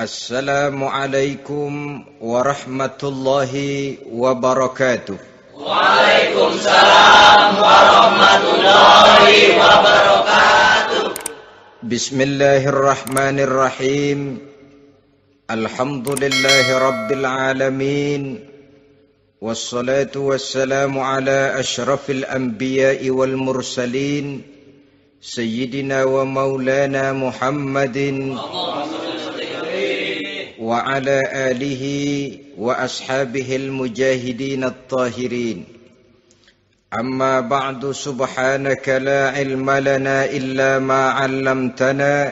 Assalamualaikum warahmatullahi wabarakatuh. Waalaikumsalam warahmatullahi wabarakatuh. Bismillahirrahmanirrahim. Alhamdulillahi rabbil alamin. Wassalatu wassalamu ala ashrafil anbiya'i wal mursalin. Sayyidina wa maulana Muhammadin wa ala alihi wa ashabihil mujahidin at-tahirin. Amma ba'du, subhanaka la ilma lana illa ma 'allamtana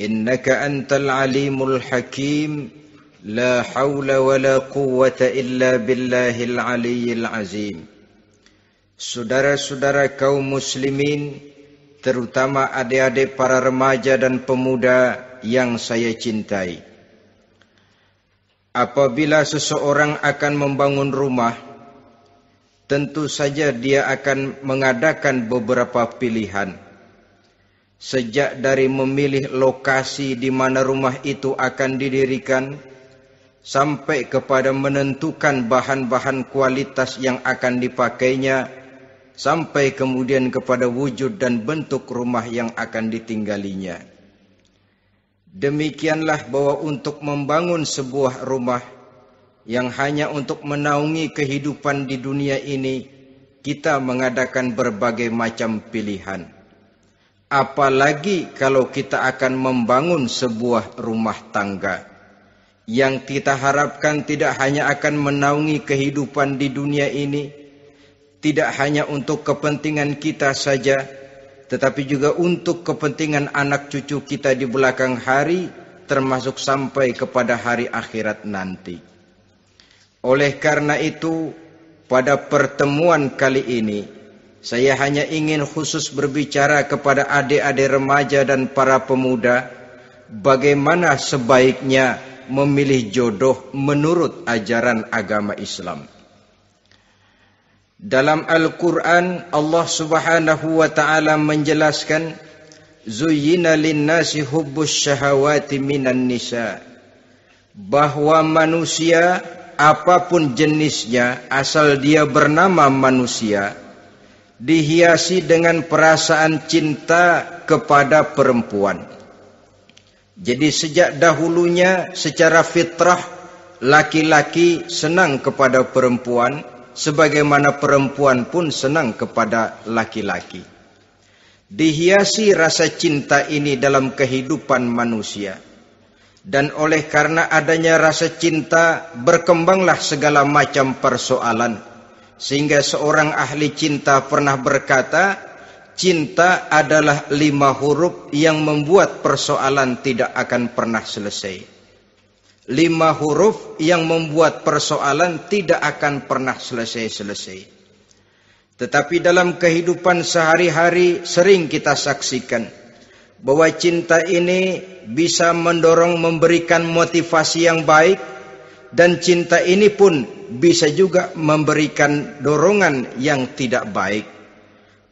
innaka antal alimul hakim. La hawla wa la quwwata illa billahil aliyyil azim. Saudara-saudara kaum muslimin, terutama adik-adik para remaja dan pemuda yang saya cintai. Apabila seseorang akan membangun rumah, tentu saja dia akan mengadakan beberapa pilihan. Sejak dari memilih lokasi di mana rumah itu akan didirikan, sampai kepada menentukan bahan-bahan kualitas yang akan dipakainya, sampai kemudian kepada wujud dan bentuk rumah yang akan ditinggalinya. Demikianlah bahwa untuk membangun sebuah rumah yang hanya untuk menaungi kehidupan di dunia ini, kita mengadakan berbagai macam pilihan. Apalagi kalau kita akan membangun sebuah rumah tangga yang kita harapkan tidak hanya akan menaungi kehidupan di dunia ini, tidak hanya untuk kepentingan kita saja, tetapi juga untuk kepentingan anak cucu kita di belakang hari, termasuk sampai kepada hari akhirat nanti. Oleh karena itu, pada pertemuan kali ini, saya hanya ingin khusus berbicara kepada adik-adik remaja dan para pemuda, bagaimana sebaiknya memilih jodoh menurut ajaran agama Islam. Dalam Al-Quran, Allah subhanahu wa ta'ala menjelaskan, Zuyyina linnasi hubbus syahawati minan nisa. Bahwa manusia, apapun jenisnya, asal dia bernama manusia, dihiasi dengan perasaan cinta kepada perempuan. Jadi sejak dahulunya, secara fitrah, laki-laki senang kepada perempuan, sebagaimana perempuan pun senang kepada laki-laki. Dihiasi rasa cinta ini dalam kehidupan manusia. Dan oleh karena adanya rasa cinta, berkembanglah segala macam persoalan. Sehingga seorang ahli cinta pernah berkata, cinta adalah 5 huruf yang membuat persoalan tidak akan pernah selesai. 5 huruf yang membuat persoalan tidak akan pernah selesai-selesai. Tetapi dalam kehidupan sehari-hari sering kita saksikan bahwa cinta ini bisa mendorong, memberikan motivasi yang baik, dan cinta ini pun bisa juga memberikan dorongan yang tidak baik.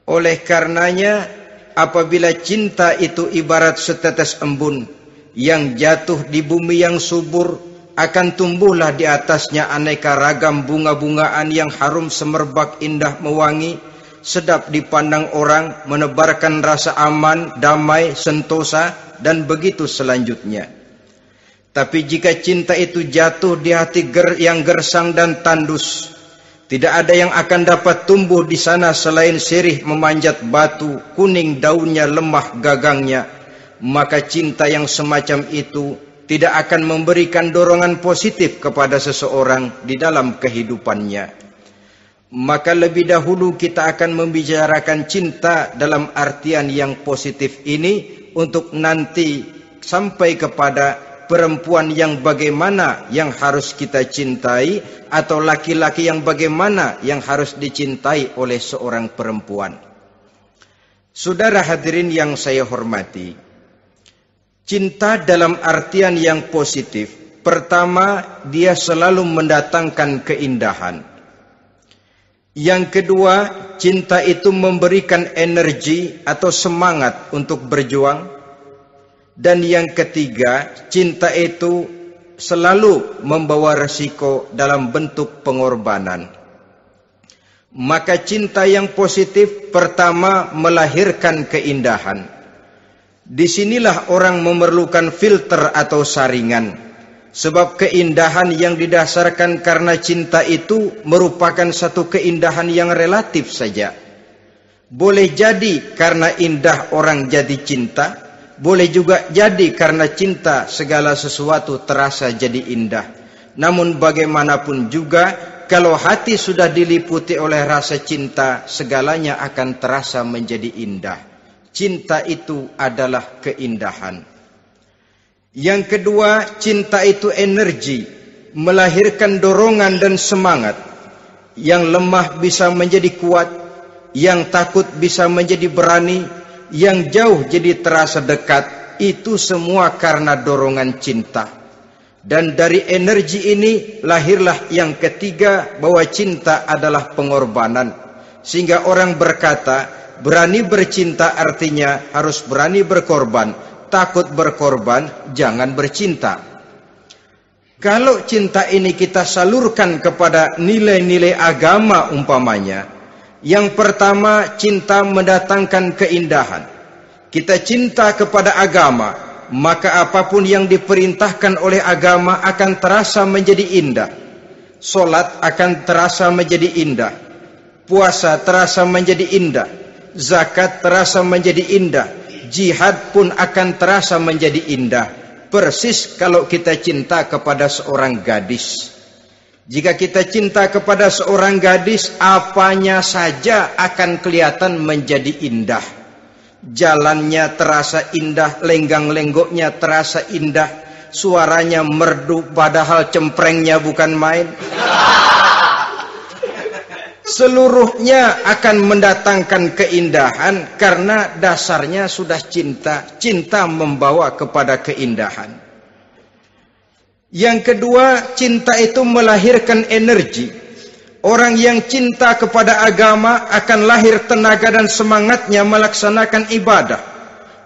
Oleh karenanya, apabila cinta itu ibarat setetes embun yang jatuh di bumi yang subur, akan tumbuhlah di atasnya aneka ragam bunga-bungaan yang harum semerbak, indah mewangi, sedap dipandang orang, menebarkan rasa aman, damai, sentosa, dan begitu selanjutnya. Tapi jika cinta itu jatuh di hati yang gersang dan tandus, tidak ada yang akan dapat tumbuh di sana selain sirih memanjat batu, kuning daunnya, lemah gagangnya, maka cinta yang semacam itu tidak akan memberikan dorongan positif kepada seseorang di dalam kehidupannya. Maka lebih dahulu kita akan membicarakan cinta dalam artian yang positif ini, untuk nanti sampai kepada perempuan yang bagaimana yang harus kita cintai, atau laki-laki yang bagaimana yang harus dicintai oleh seorang perempuan. Saudara hadirin yang saya hormati, cinta dalam artian yang positif, pertama, dia selalu mendatangkan keindahan. Yang kedua, cinta itu memberikan energi atau semangat untuk berjuang. Dan yang ketiga, cinta itu selalu membawa resiko dalam bentuk pengorbanan. Maka cinta yang positif pertama melahirkan keindahan. Disinilah orang memerlukan filter atau saringan. Sebab keindahan yang didasarkan karena cinta itu merupakan satu keindahan yang relatif saja. Boleh jadi karena indah orang jadi cinta, boleh juga jadi karena cinta segala sesuatu terasa jadi indah. Namun bagaimanapun juga, kalau hati sudah diliputi oleh rasa cinta, segalanya akan terasa menjadi indah. Cinta itu adalah keindahan. Yang kedua, cinta itu energi, melahirkan dorongan dan semangat. Yang lemah bisa menjadi kuat, yang takut bisa menjadi berani, yang jauh jadi terasa dekat. Itu semua karena dorongan cinta. Dan dari energi ini lahirlah yang ketiga, bahwa cinta adalah pengorbanan. Sehingga orang berkata, berani bercinta artinya harus berani berkorban. Takut berkorban, jangan bercinta. Kalau cinta ini kita salurkan kepada nilai-nilai agama umpamanya, yang pertama, cinta mendatangkan keindahan. Kita cinta kepada agama, maka apapun yang diperintahkan oleh agama akan terasa menjadi indah. Solat akan terasa menjadi indah. Puasa terasa menjadi indah. Zakat terasa menjadi indah. Jihad pun akan terasa menjadi indah. Persis kalau kita cinta kepada seorang gadis. Jika kita cinta kepada seorang gadis, apanya saja akan kelihatan menjadi indah. Jalannya terasa indah, lenggang-lenggoknya terasa indah, suaranya merdu padahal cemprengnya bukan main. Seluruhnya akan mendatangkan keindahan karena dasarnya sudah cinta. Cinta membawa kepada keindahan. Yang kedua, cinta itu melahirkan energi. Orang yang cinta kepada agama akan lahir tenaga dan semangatnya melaksanakan ibadah,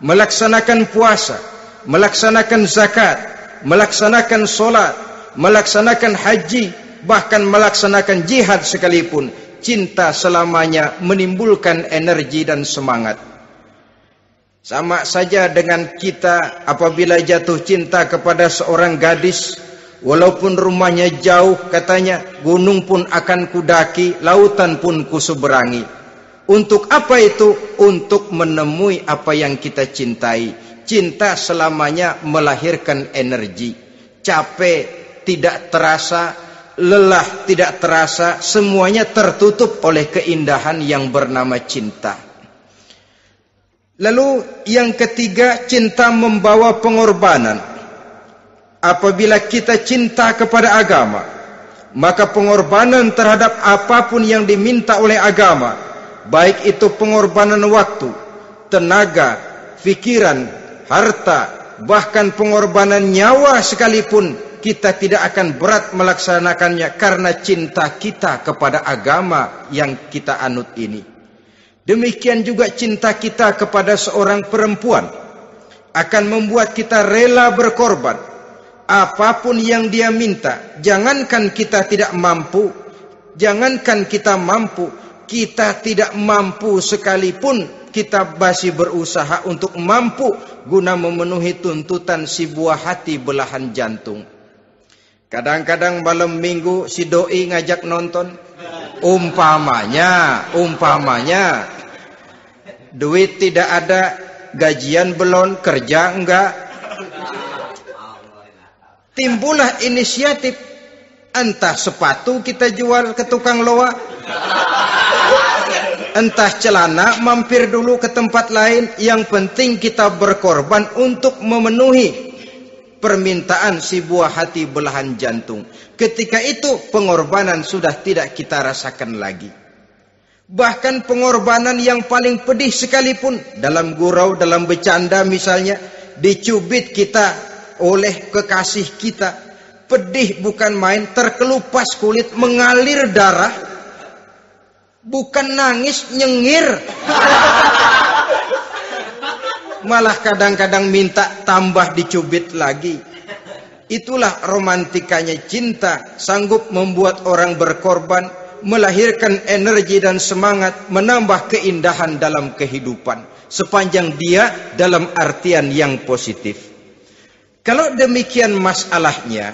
melaksanakan puasa, melaksanakan zakat, melaksanakan solat, melaksanakan haji, bahkan melaksanakan jihad sekalipun. Cinta selamanya menimbulkan energi dan semangat. Sama saja dengan kita apabila jatuh cinta kepada seorang gadis, walaupun rumahnya jauh, katanya, gunung pun akan kudaki, lautan pun kuseberangi. Untuk apa itu? Untuk menemui apa yang kita cintai. Cinta selamanya melahirkan energi. Capek tidak terasa, lelah tidak terasa, semuanya tertutup oleh keindahan yang bernama cinta. Lalu yang ketiga, cinta membawa pengorbanan. Apabila kita cinta kepada agama, maka pengorbanan terhadap apapun yang diminta oleh agama, baik itu pengorbanan waktu, tenaga, pikiran, harta, bahkan pengorbanan nyawa sekalipun, kita tidak akan berat melaksanakannya karena cinta kita kepada agama yang kita anut ini. Demikian juga cinta kita kepada seorang perempuan akan membuat kita rela berkorban. Apapun yang dia minta, jangankan kita tidak mampu, jangankan kita mampu, kita tidak mampu sekalipun, kita masih berusaha untuk mampu guna memenuhi tuntutan si buah hati belahan jantung. Kadang-kadang malam minggu si doi ngajak nonton. Umpamanya duit tidak ada, gajian belum, kerja enggak. Timbullah inisiatif, entah sepatu kita jual ke tukang loa, entah celana mampir dulu ke tempat lain. Yang penting kita berkorban untuk memenuhi permintaan si buah hati belahan jantung. Ketika itu pengorbanan sudah tidak kita rasakan lagi. Bahkan pengorbanan yang paling pedih sekalipun, dalam gurau, dalam bercanda misalnya, dicubit kita oleh kekasih kita, pedih bukan main, terkelupas kulit, mengalir darah, bukan nangis, nyengir. malah kadang-kadang minta tambah dicubit lagi. Itulah romantikanya cinta, sanggup membuat orang berkorban, melahirkan energi dan semangat, menambah keindahan dalam kehidupan, sepanjang dia dalam artian yang positif. Kalau demikian masalahnya,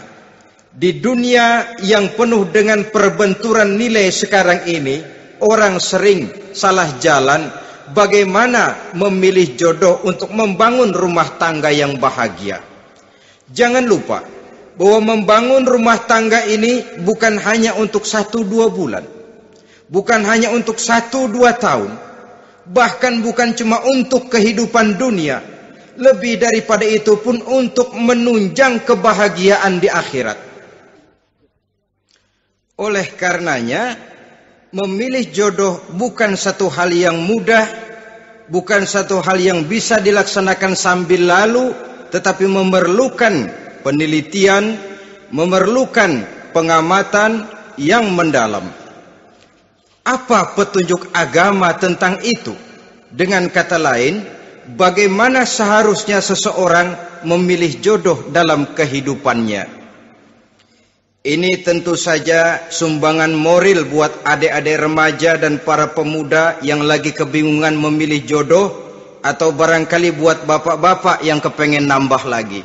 di dunia yang penuh dengan perbenturan nilai sekarang ini, orang sering salah jalan bagaimana memilih jodoh untuk membangun rumah tangga yang bahagia. Jangan lupa bahwa membangun rumah tangga ini bukan hanya untuk 1-2 bulan, bukan hanya untuk 1-2 tahun, bahkan bukan cuma untuk kehidupan dunia, lebih daripada itu pun untuk menunjang kebahagiaan di akhirat. Oleh karenanya, memilih jodoh bukan satu hal yang mudah, bukan satu hal yang bisa dilaksanakan sambil lalu, tetapi memerlukan penelitian, memerlukan pengamatan yang mendalam. Apa petunjuk agama tentang itu? Dengan kata lain, bagaimana seharusnya seseorang memilih jodoh dalam kehidupannya? Ini tentu saja sumbangan moral buat adik-adik remaja dan para pemuda yang lagi kebingungan memilih jodoh, atau barangkali buat bapak-bapak yang kepengen nambah lagi.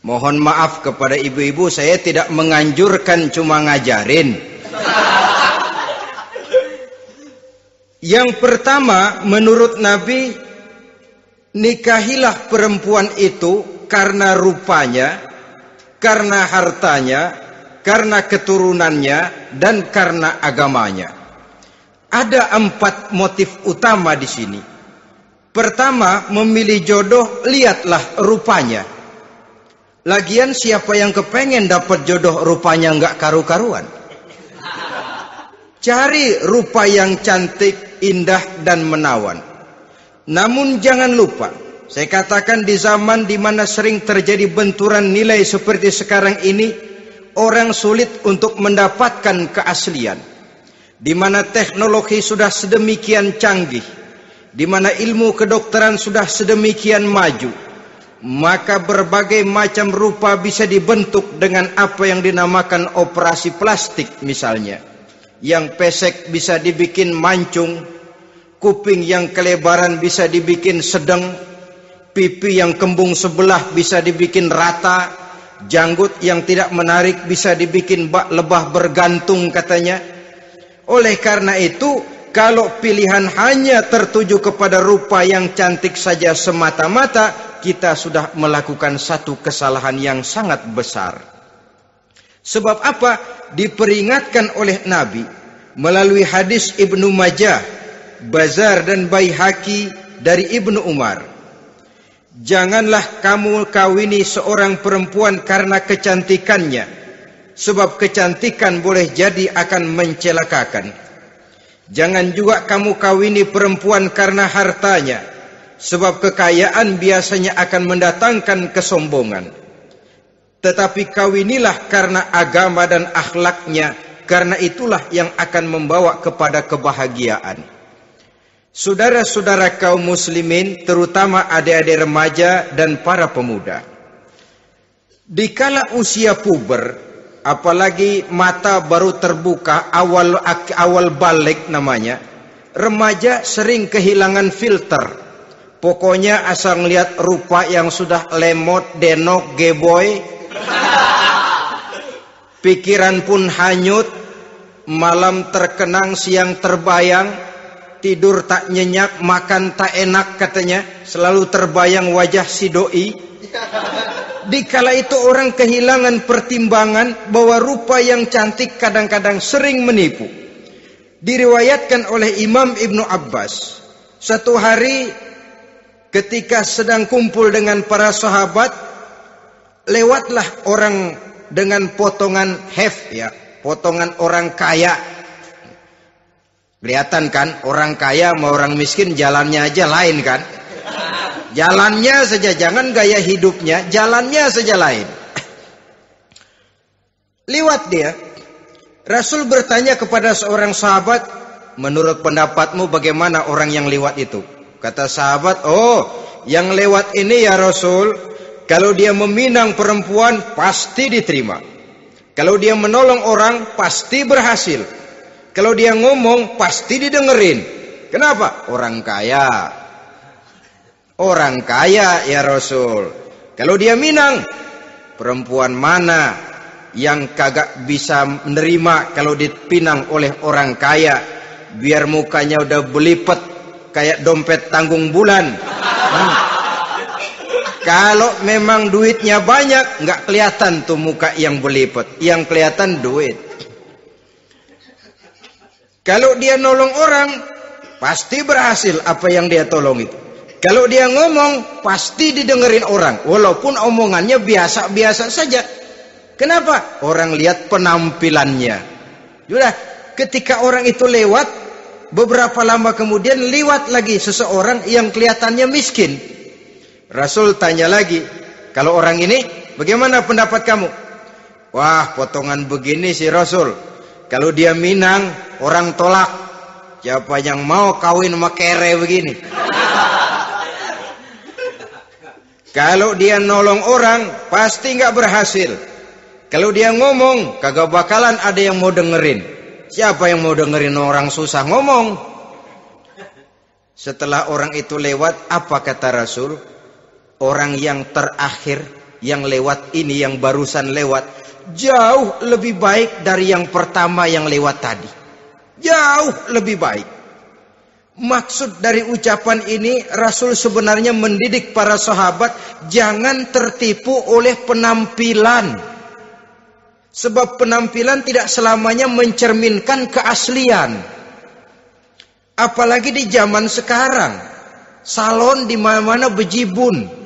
Mohon maaf kepada ibu-ibu, saya tidak menganjurkan, cuma ngajarin. Yang pertama, menurut Nabi, nikahilah perempuan itu karena rupanya, karena hartanya, karena keturunannya, dan karena agamanya. Ada 4 motif utama di sini. Pertama, memilih jodoh, lihatlah rupanya. Lagian siapa yang kepengen dapat jodoh rupanya nggak karu-karuan? Cari rupa yang cantik, indah, dan menawan. Namun jangan lupa, saya katakan di zaman di mana sering terjadi benturan nilai seperti sekarang ini, orang sulit untuk mendapatkan keaslian. Di mana teknologi sudah sedemikian canggih, di mana ilmu kedokteran sudah sedemikian maju, maka berbagai macam rupa bisa dibentuk dengan apa yang dinamakan operasi plastik misalnya. Yang pesek bisa dibikin mancung, kuping yang kelebaran bisa dibikin sedang, pipi yang kembung sebelah bisa dibikin rata, janggut yang tidak menarik bisa dibikin bak lebah bergantung katanya. Oleh karena itu, kalau pilihan hanya tertuju kepada rupa yang cantik saja semata-mata, kita sudah melakukan satu kesalahan yang sangat besar. Sebab apa? Diperingatkan oleh Nabi melalui hadis Ibnu Majah, Bazar dan Baihaqi dari Ibnu Umar. Janganlah kamu kawini seorang perempuan karena kecantikannya, sebab kecantikan boleh jadi akan mencelakakan. Jangan juga kamu kawini perempuan karena hartanya, sebab kekayaan biasanya akan mendatangkan kesombongan. Tetapi kawinilah karena agama dan akhlaknya, karena itulah yang akan membawa kepada kebahagiaan. Saudara-saudara kaum muslimin, terutama adik-adik remaja dan para pemuda, dikala usia puber, apalagi mata baru terbuka, awal balik namanya, remaja sering kehilangan filter. Pokoknya asal ngelihat rupa yang sudah lemot, denok, geboy, pikiran pun hanyut, malam terkenang, siang terbayang, tidur tak nyenyak, makan tak enak katanya, selalu terbayang wajah si doi. Dikala itu orang kehilangan pertimbangan bahwa rupa yang cantik kadang-kadang sering menipu. Diriwayatkan oleh Imam Ibnu Abbas, satu hari ketika sedang kumpul dengan para sahabat, lewatlah orang dengan potongan potongan orang kaya. Kelihatan kan, orang kaya sama orang miskin jalannya aja lain kan. Jalannya saja, jangan gaya hidupnya, jalannya saja lain. Liwat dia. Rasul bertanya kepada seorang sahabat, menurut pendapatmu bagaimana orang yang lewat itu? Kata sahabat, oh, yang lewat ini ya Rasul, kalau dia meminang perempuan pasti diterima. Kalau dia menolong orang pasti berhasil. Kalau dia ngomong pasti didengerin. Kenapa? Orang kaya. Orang kaya ya Rasul. Kalau dia minang, perempuan mana yang kagak bisa menerima kalau dipinang oleh orang kaya? Biar mukanya udah belipet kayak dompet tanggung bulan. Kalau memang duitnya banyak, nggak kelihatan tuh muka yang belipet, yang kelihatan duit. Kalau dia nolong orang, pasti berhasil apa yang dia tolong itu. Kalau dia ngomong, pasti didengerin orang, walaupun omongannya biasa-biasa saja. Kenapa? Orang lihat penampilannya. Sudah, ketika orang itu lewat, beberapa lama kemudian lewat lagi seseorang yang kelihatannya miskin. Rasul tanya lagi, kalau orang ini bagaimana pendapat kamu? Wah, potongan begini sih Rasul. Kalau dia minang, orang tolak. Siapa yang mau kawin sama kere begini? Kalau dia nolong orang, pasti nggak berhasil. Kalau dia ngomong, kagak bakalan ada yang mau dengerin. Siapa yang mau dengerin orang susah ngomong? Setelah orang itu lewat, apa kata Rasul? Orang yang terakhir, yang lewat ini, yang barusan lewat, jauh lebih baik dari yang pertama yang lewat tadi. Jauh lebih baik. Maksud dari ucapan ini, Rasul sebenarnya mendidik para sahabat jangan tertipu oleh penampilan. Sebab penampilan tidak selamanya mencerminkan keaslian. Apalagi di zaman sekarang, salon di mana-mana bejibun.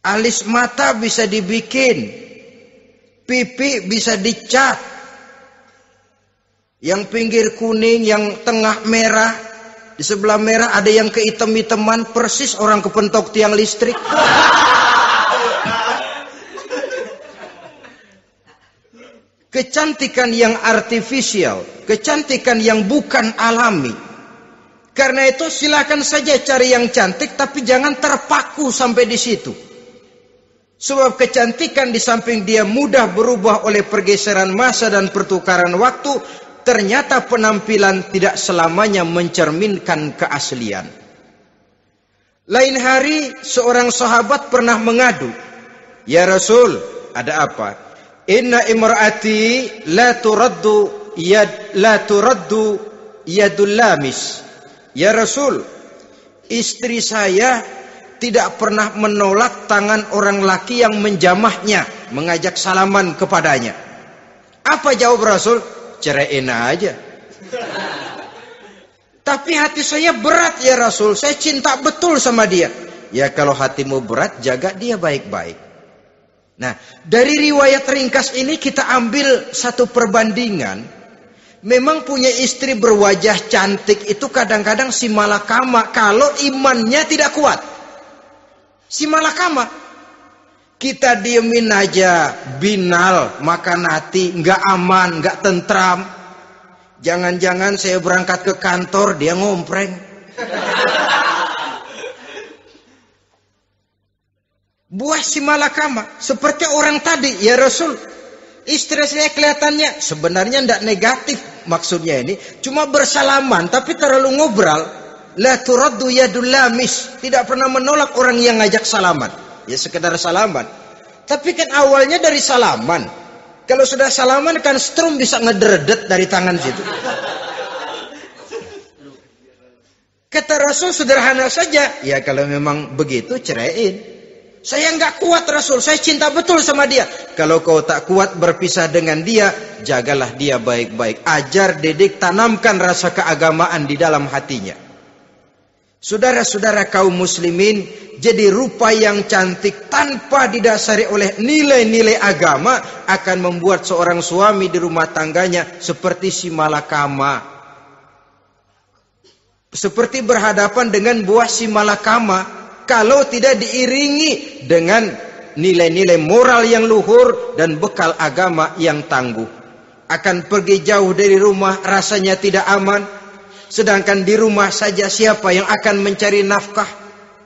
Alis mata bisa dibikin, pipi bisa dicat. Yang pinggir kuning, yang tengah merah, di sebelah merah ada yang kehitam-hitaman, persis orang kepentok tiang listrik. Kecantikan yang artifisial, kecantikan yang bukan alami. Karena itu silakan saja cari yang cantik, tapi jangan terpaku sampai di situ. Sebab kecantikan di samping dia mudah berubah oleh pergeseran masa dan pertukaran waktu, ternyata penampilan tidak selamanya mencerminkan keaslian. Lain hari seorang sahabat pernah mengadu, "Ya Rasul, ada apa? Inna imraati la turaddu yadul lamis." Ya Rasul, istri saya tidak pernah menolak tangan orang laki yang menjamahnya, mengajak salaman kepadanya. Apa jawab Rasul? Ceraiin aja. Tapi hati saya berat ya Rasul, saya cinta betul sama dia. Ya kalau hatimu berat, jaga dia baik-baik. Nah, dari riwayat ringkas ini kita ambil satu perbandingan. Memang punya istri berwajah cantik itu kadang-kadang si malakama kalau imannya tidak kuat. Si malakama. Kita diemin aja, binal, makan hati, nggak aman, nggak tentram. Jangan-jangan saya berangkat ke kantor, dia ngompreng. Buah si malakama, seperti orang tadi, ya Rasul. Istri saya kelihatannya sebenarnya tidak negatif maksudnya ini, cuma bersalaman tapi terlalu ngobrol. La turaddu yadul lamis, tidak pernah menolak orang yang ngajak salaman. Ya sekedar salaman. Tapi kan awalnya dari salaman. Kalau sudah salaman kan strum bisa ngederdet dari tangan situ. Kata Rasul sederhana saja. Ya kalau memang begitu ceraiin. Saya nggak kuat Rasul, saya cinta betul sama dia. Kalau kau tak kuat berpisah dengan dia, jagalah dia baik-baik. Ajar, didik, tanamkan rasa keagamaan di dalam hatinya. Saudara-saudara kaum muslimin, jadi rupa yang cantik tanpa didasari oleh nilai-nilai agama akan membuat seorang suami di rumah tangganya seperti si malakama. Seperti berhadapan dengan buah si malakama kalau tidak diiringi dengan nilai-nilai moral yang luhur dan bekal agama yang tangguh. akan pergi jauh dari rumah rasanya tidak aman. Sedangkan di rumah saja siapa yang akan mencari nafkah?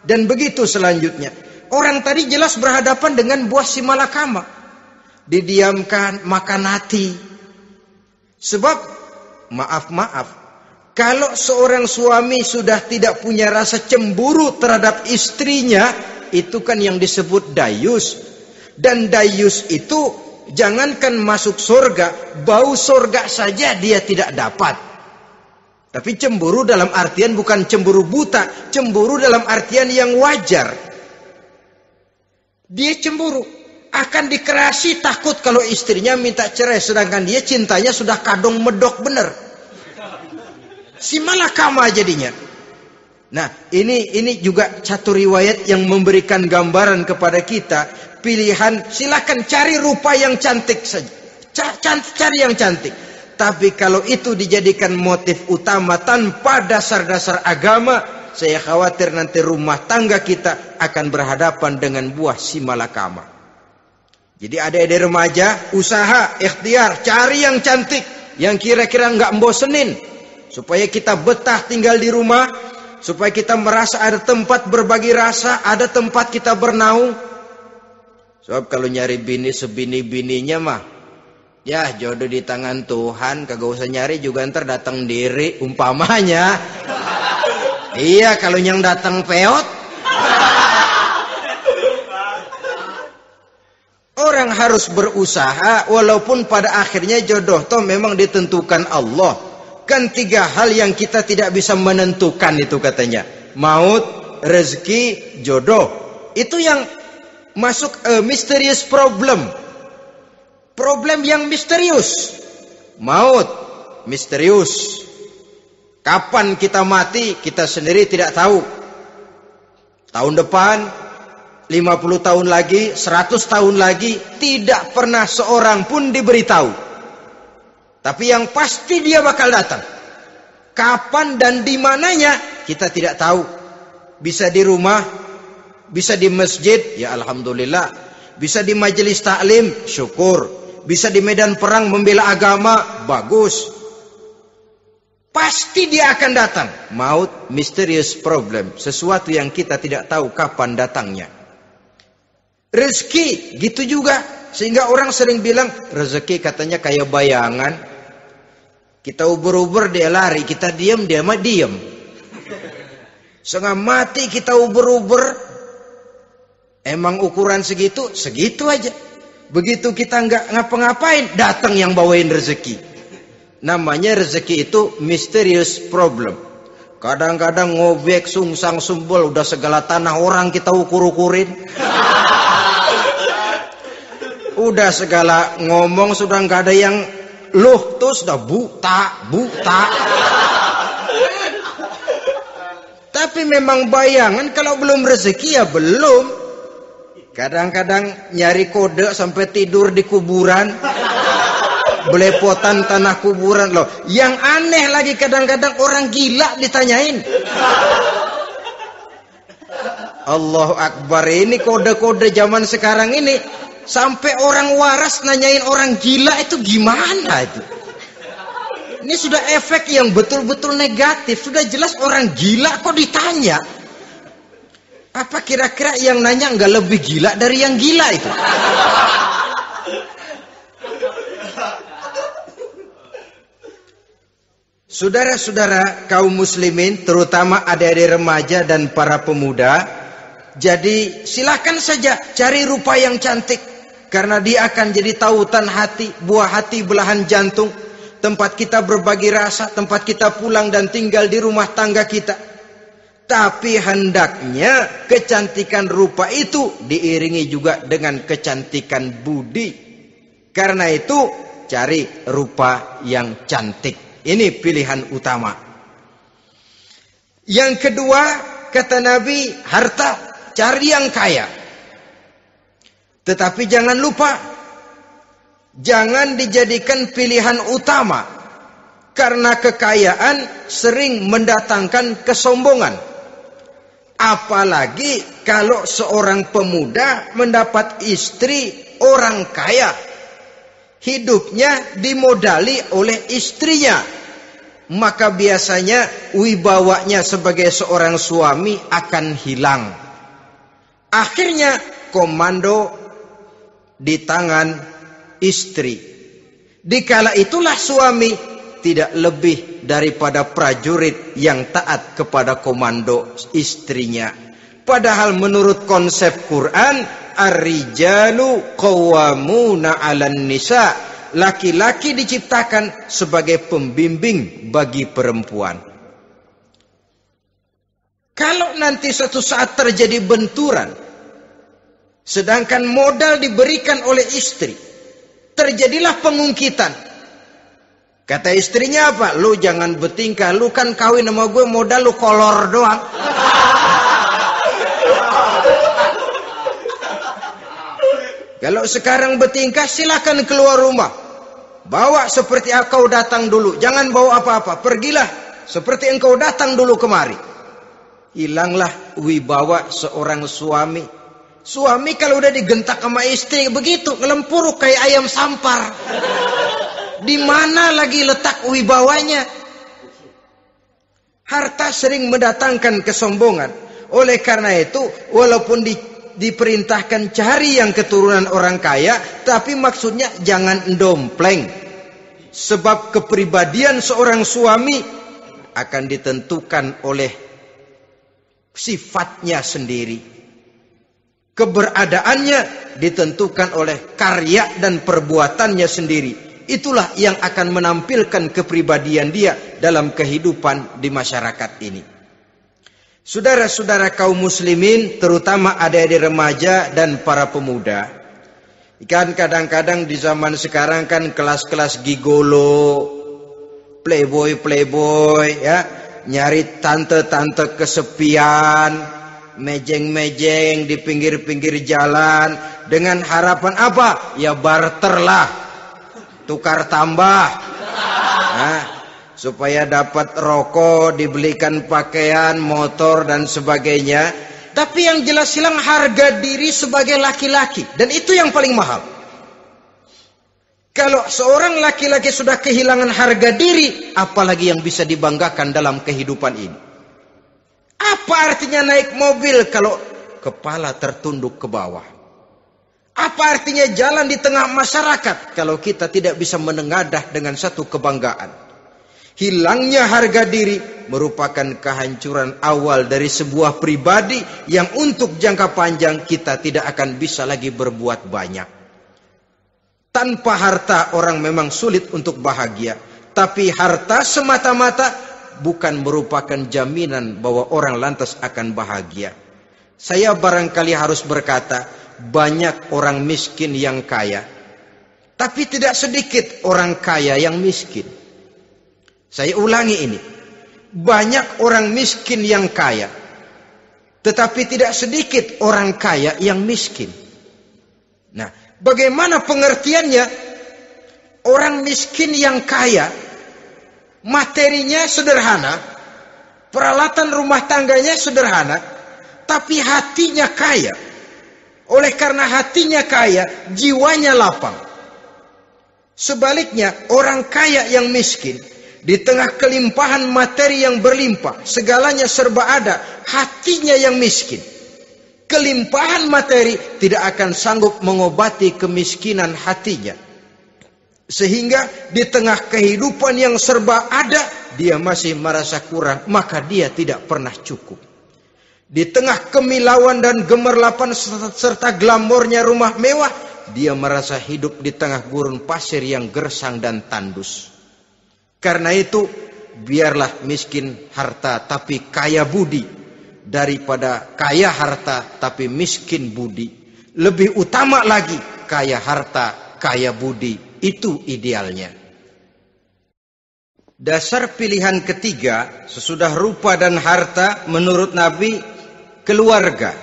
Dan begitu selanjutnya. Orang tadi jelas berhadapan dengan buah si malakama. Didiamkan, makan hati. Sebab, maaf, kalau seorang suami sudah tidak punya rasa cemburu terhadap istrinya, itu kan yang disebut dayus. Dan dayus itu, jangankan masuk surga, bau surga saja dia tidak dapat. Tapi cemburu dalam artian bukan cemburu buta, cemburu dalam artian yang wajar. Dia cemburu, akan dikerasi takut kalau istrinya minta cerai, sedangkan dia cintanya sudah kadung medok bener. Si malakama jadinya. Nah, ini juga satu riwayat yang memberikan gambaran kepada kita. Pilihan, silakan cari rupa yang cantik saja. Cari yang cantik. Tapi kalau itu dijadikan motif utama tanpa dasar-dasar agama, saya khawatir nanti rumah tangga kita akan berhadapan dengan buah si malakama. Jadi adik-adik remaja, usaha, ikhtiar, cari yang cantik, yang kira-kira nggak membosenin, supaya kita betah tinggal di rumah, supaya kita merasa ada tempat berbagi rasa, ada tempat kita bernaung. Sebab kalau nyari bini sebini-bininya mah, ya jodoh di tangan Tuhan, kagak usah nyari juga ntar datang diri umpamanya. Iya, kalau yang datang peot. Orang harus berusaha walaupun pada akhirnya jodoh toh memang ditentukan Allah. Kan 3 hal yang kita tidak bisa menentukan itu katanya. Maut, rezeki, jodoh. Itu yang masuk mysterious problem. Problem yang misterius. Maut, misterius. Kapan kita mati, kita sendiri tidak tahu. Tahun depan, 50 tahun lagi, 100 tahun lagi, tidak pernah seorang pun diberitahu. Tapi yang pasti dia bakal datang. Kapan dan di mananya, kita tidak tahu. Bisa di rumah, bisa di masjid, ya alhamdulillah. Bisa di majelis taklim, syukur. Bisa di medan perang membela agama, bagus. Pasti dia akan datang. Maut, mysterious problem. Sesuatu yang kita tidak tahu kapan datangnya. Rezeki, gitu juga. Sehingga orang sering bilang, rezeki katanya kayak bayangan. Kita uber-uber, dia lari. Kita diam, dia mah diam. Setengah mati kita uber-uber. Emang ukuran segitu, segitu aja. Begitu kita nggak ngapa-ngapain, datang yang bawain rezeki. Namanya rezeki itu mysterious problem. Kadang-kadang ngobek, sungsang, sumbul, udah segala tanah orang kita ukur-ukurin. Udah segala ngomong sudah nggak ada yang loh, tuh sudah buta. Tapi memang bayangan, kalau belum rezeki ya belum. Kadang-kadang nyari kode sampai tidur di kuburan. Belepotan tanah kuburan loh. Yang aneh lagi kadang-kadang orang gila ditanyain. Allahu Akbar, ini kode-kode zaman sekarang ini. Sampai orang waras nanyain orang gila itu gimana itu. Ini sudah efek yang betul-betul negatif. Sudah jelas orang gila kok ditanya. Apa kira-kira yang nanya nggak lebih gila dari yang gila itu? Saudara-saudara kaum muslimin, terutama adik-adik remaja dan para pemuda, jadi silakan saja cari rupa yang cantik, karena dia akan jadi tautan hati, buah hati belahan jantung, tempat kita berbagi rasa, tempat kita pulang dan tinggal di rumah tangga kita. Tapi hendaknya kecantikan rupa itu diiringi juga dengan kecantikan budi. Karena itu cari rupa yang cantik. Ini pilihan utama. Yang kedua, kata Nabi, harta, cari yang kaya. Tetapi jangan lupa, jangan dijadikan pilihan utama. Karena kekayaan sering mendatangkan kesombongan. Apalagi kalau seorang pemuda mendapat istri orang kaya. hidupnya dimodali oleh istrinya, maka biasanya wibawanya sebagai seorang suami akan hilang. Akhirnya komando di tangan istri. Dikala itulah suami tidak lebih daripada prajurit yang taat kepada komando istrinya. Padahal menurut konsep Quran, ar-rijalu qawwamuna 'alan nisa, laki-laki diciptakan sebagai pembimbing bagi perempuan. Kalau nanti suatu saat terjadi benturan, sedangkan modal diberikan oleh istri, terjadilah pengungkitan. Kata istrinya apa? Lu jangan bertingkah, lu kan kawin sama gue, modal lu kolor doang. Kalau sekarang bertingkah, silakan keluar rumah. Bawa seperti engkau datang dulu. Jangan bawa apa-apa. Pergilah seperti engkau datang dulu kemari. Hilanglah wibawa seorang suami. Suami kalau udah digentak sama istri begitu, ngelempuruk kayak ayam sampar. Di mana lagi letak wibawanya? Harta sering mendatangkan kesombongan. Oleh karena itu, walaupun diperintahkan cari yang keturunan orang kaya, tapi maksudnya jangan dompleng. Sebab kepribadian seorang suami akan ditentukan oleh sifatnya sendiri. Keberadaannya ditentukan oleh karya dan perbuatannya sendiri. Itulah yang akan menampilkan kepribadian dia dalam kehidupan di masyarakat ini. Saudara-saudara kaum muslimin, terutama adik-adik remaja dan para pemuda, kan kadang-kadang di zaman sekarang kan kelas-kelas gigolo, playboy ya, nyari tante-tante kesepian, mejeng-mejeng di pinggir-pinggir jalan dengan harapan apa? Ya barter lah, tukar tambah. Nah, supaya dapat rokok, dibelikan pakaian, motor dan sebagainya. Tapi yang jelas hilang harga diri sebagai laki-laki, dan itu yang paling mahal. Kalau seorang laki-laki sudah kehilangan harga diri, apalagi yang bisa dibanggakan dalam kehidupan ini? Apa artinya naik mobil kalau kepala tertunduk ke bawah? Apa artinya jalan di tengah masyarakat kalau kita tidak bisa menengadah dengan satu kebanggaan? Hilangnya harga diri merupakan kehancuran awal dari sebuah pribadi yang untuk jangka panjang kita tidak akan bisa lagi berbuat banyak. Tanpa harta orang memang sulit untuk bahagia, tapi harta semata-mata bukan merupakan jaminan bahwa orang lantas akan bahagia. Saya barangkali harus berkata, banyak orang miskin yang kaya, tapi tidak sedikit orang kaya yang miskin. Saya ulangi ini. Banyak orang miskin yang kaya, tetapi tidak sedikit orang kaya yang miskin. Nah, bagaimana pengertiannya? Orang miskin yang kaya, materinya sederhana, peralatan rumah tangganya sederhana, tapi hatinya kaya. Oleh karena hatinya kaya, jiwanya lapang. Sebaliknya, orang kaya yang miskin, di tengah kelimpahan materi yang berlimpah, segalanya serba ada, hatinya yang miskin. Kelimpahan materi tidak akan sanggup mengobati kemiskinan hatinya. Sehingga di tengah kehidupan yang serba ada, dia masih merasa kurang, maka dia tidak pernah cukup. Di tengah kemilauan dan gemerlapan serta glamornya rumah mewah, dia merasa hidup di tengah gurun pasir yang gersang dan tandus. Karena itu, biarlah miskin harta tapi kaya budi, daripada kaya harta tapi miskin budi. Lebih utama lagi kaya harta, kaya budi. Itu idealnya. Dasar pilihan ketiga sesudah rupa dan harta menurut Nabi, keluarga.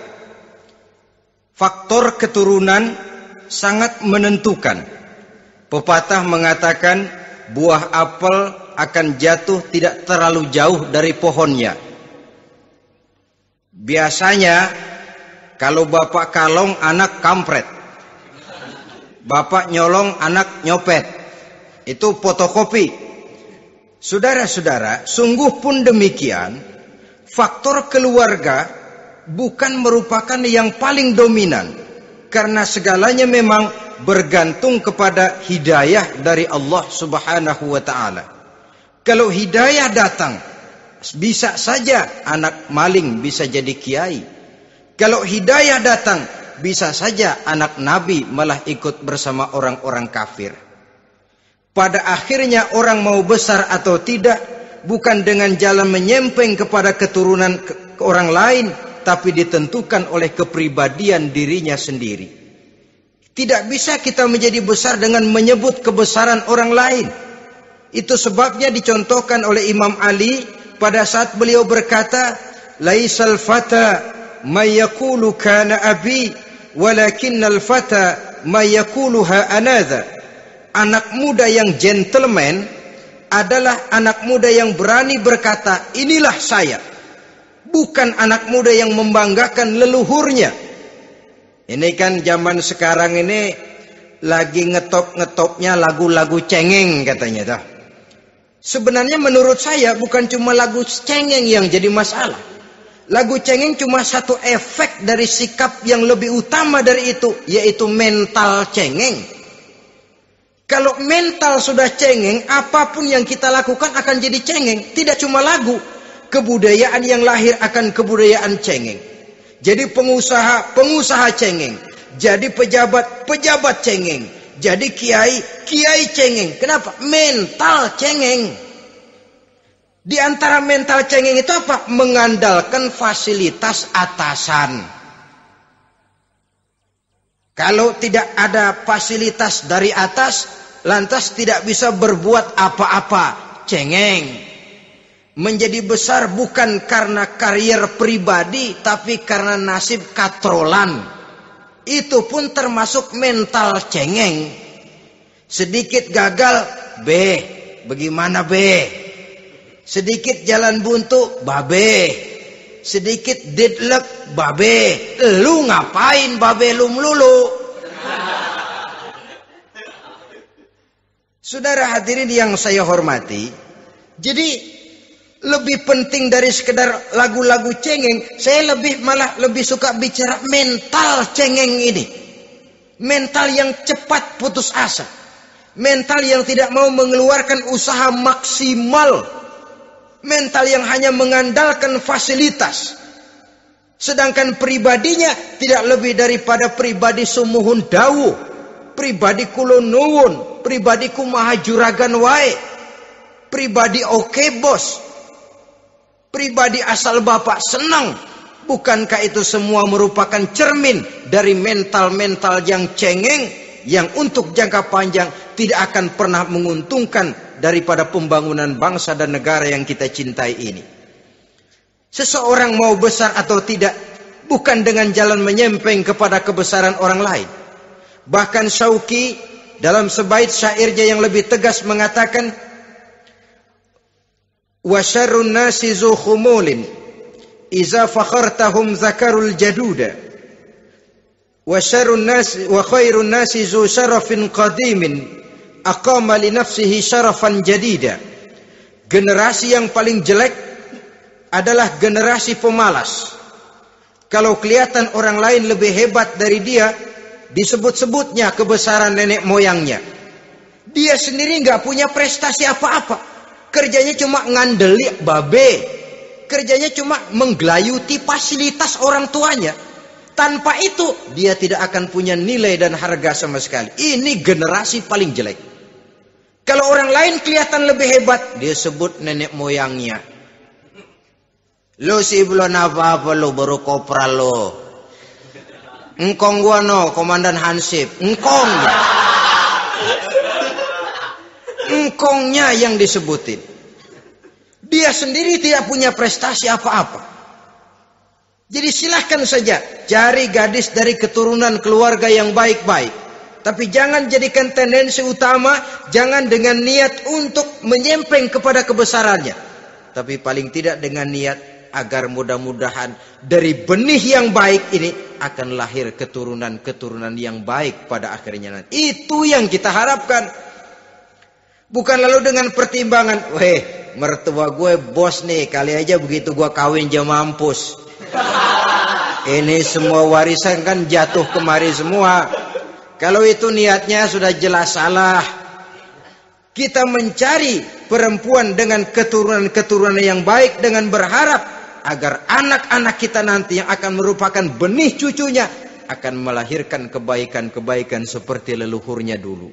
Faktor keturunan sangat menentukan. Pepatah mengatakan, buah apel akan jatuh tidak terlalu jauh dari pohonnya. Biasanya kalau bapak kalong, anak kampret. Bapak nyolong, anak nyopet. Itu fotokopi. Saudara-saudara, sungguh pun demikian, faktor keluarga bukan merupakan yang paling dominan, karena segalanya memang bergantung kepada hidayah dari Allah Subhanahu wa ta'ala. Kalau hidayah datang, bisa saja anak maling bisa jadi kiai. Kalau hidayah datang, bisa saja anak nabi malah ikut bersama orang-orang kafir. Pada akhirnya orang mau besar atau tidak bukan dengan jalan menyempeng kepada keturunan orang lain, tapi ditentukan oleh kepribadian dirinya sendiri. Tidak bisa kita menjadi besar dengan menyebut kebesaran orang lain. Itu sebabnya dicontohkan oleh Imam Ali pada saat beliau berkata, "Laisal fata may yaqulu kana abi, walakinnal fata may yaquluha anadha." Anak muda yang gentleman adalah anak muda yang berani berkata, inilah saya. Bukan anak muda yang membanggakan leluhurnya. Ini kan zaman sekarang ini lagi ngetop-ngetopnya lagu-lagu cengeng katanya dah. Sebenarnya menurut saya bukan cuma lagu cengeng yang jadi masalah. Lagu cengeng cuma satu efek dari sikap yang lebih utama dari itu, yaitu mental cengeng. Kalau mental sudah cengeng, apapun yang kita lakukan akan jadi cengeng. Tidak cuma lagu, kebudayaan yang lahir akan kebudayaan cengeng. Jadi pengusaha cengeng. Jadi pejabat cengeng. Jadi kiai cengeng. Kenapa? Mental cengeng. Di antara mental cengeng itu apa? Mengandalkan fasilitas atasan. Kalau tidak ada fasilitas dari atas, lantas tidak bisa berbuat apa-apa, cengeng. Menjadi besar bukan karena karier pribadi, tapi karena nasib katrolan. Itu pun termasuk mental cengeng. Sedikit gagal, bagaimana sedikit jalan buntu, babe. Sedikit deadlock, babe. Lu ngapain babe lu melulu? Saudara hadirin yang saya hormati, jadi lebih penting dari sekedar lagu-lagu cengeng, saya malah lebih suka bicara mental cengeng ini. Mental yang cepat putus asa. Mental yang tidak mau mengeluarkan usaha maksimal. Mental yang hanya mengandalkan fasilitas. Sedangkan pribadinya tidak lebih daripada pribadi sumuhun dawu, pribadi kulon nuwun, pribadi kumaha juragan wae, pribadi oke bos, pribadi asal bapak senang. Bukankah itu semua merupakan cermin dari mental-mental yang cengeng, yang untuk jangka panjang tidak akan pernah menguntungkan daripada pembangunan bangsa dan negara yang kita cintai ini. Seseorang mau besar atau tidak bukan dengan jalan menyempeng kepada kebesaran orang lain. Bahkan Syauqi dalam sebait syairnya yang lebih tegas mengatakan, wa syarrun nasi zu khumulin iza fakhartahum zakarul jaduda wa syarrun nasi wa khairun nasi zu syarafin qadimin aqama li nafsihi syarafan jadida. Generasi yang paling jelek adalah generasi pemalas. Kalau kelihatan orang lain lebih hebat dari dia, disebut-sebutnya kebesaran nenek moyangnya. Dia sendiri nggak punya prestasi apa-apa. Kerjanya cuma ngandeli babe. Kerjanya cuma menggelayuti fasilitas orang tuanya. Tanpa itu dia tidak akan punya nilai dan harga sama sekali. Ini generasi paling jelek. Kalau orang lain kelihatan lebih hebat, dia sebut nenek moyangnya. Lo sih belum apa-apa lo, baru kopral lo. Engkong gua no, komandan Hansip. Engkongnya yang disebutin. Dia sendiri tidak punya prestasi apa-apa. Jadi silahkan saja cari gadis dari keturunan keluarga yang baik-baik. Tapi jangan jadikan tendensi utama, jangan dengan niat untuk menyempeng kepada kebesarannya. Tapi paling tidak dengan niat agar mudah-mudahan dari benih yang baik ini akan lahir keturunan-keturunan yang baik pada akhirnya nanti. Itu yang kita harapkan. Bukan lalu dengan pertimbangan, weh, mertua gue bos nih, kali aja begitu gue kawin dia mampus. Ini semua warisan kan jatuh kemari semua. Kalau itu niatnya sudah jelas salah. Kita mencari perempuan dengan keturunan-keturunan yang baik dengan berharap agar anak-anak kita nanti yang akan merupakan benih cucunya akan melahirkan kebaikan-kebaikan seperti leluhurnya dulu.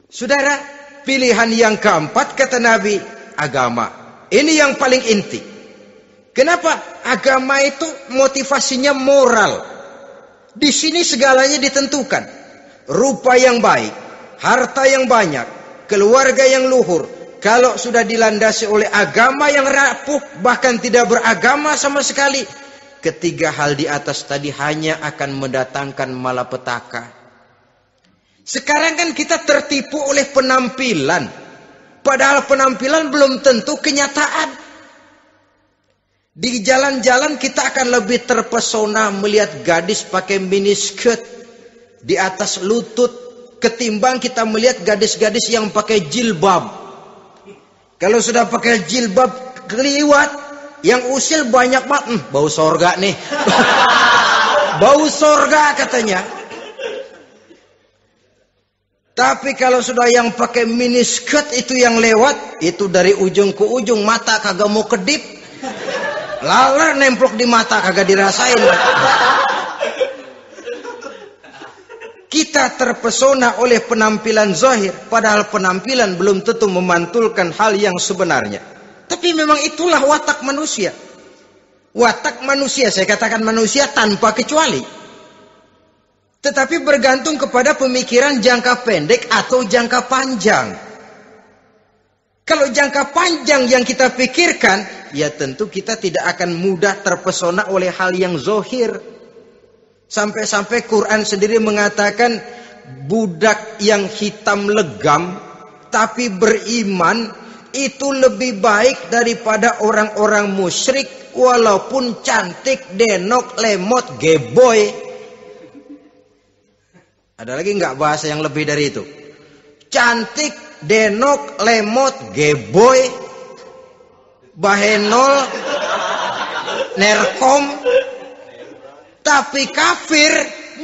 Saudara, pilihan yang keempat kata Nabi, agama. Ini yang paling inti. Kenapa? Agama itu motivasinya moral. Di sini segalanya ditentukan. Rupa yang baik, harta yang banyak, keluarga yang luhur. Kalau sudah dilandasi oleh agama yang rapuh, bahkan tidak beragama sama sekali, ketiga hal di atas tadi hanya akan mendatangkan malapetaka. Sekarang kan kita tertipu oleh penampilan, padahal penampilan belum tentu kenyataan. Di jalan-jalan kita akan lebih terpesona melihat gadis pakai miniskirt di atas lutut ketimbang kita melihat gadis-gadis yang pakai jilbab. Kalau sudah pakai jilbab keliwat, yang usil banyak banget, bau sorga nih. Bau sorga katanya. Tapi kalau sudah yang pakai miniskirt itu yang lewat, itu dari ujung ke ujung mata kagak mau kedip. Laler nemplok di mata kagak dirasain. Kita terpesona oleh penampilan zahir, padahal penampilan belum tentu memantulkan hal yang sebenarnya. Tapi memang itulah watak manusia. Watak manusia, saya katakan manusia tanpa kecuali. Tetapi bergantung kepada pemikiran jangka pendek atau jangka panjang. Kalau jangka panjang yang kita pikirkan, ya tentu kita tidak akan mudah terpesona oleh hal yang zahir. Sampai-sampai Quran sendiri mengatakan budak yang hitam legam tapi beriman itu lebih baik daripada orang-orang musyrik walaupun cantik, denok, lemot, geboy. Ada lagi nggak bahasa yang lebih dari itu? Cantik, denok, lemot, geboy, bahenol, nerkom. Tapi kafir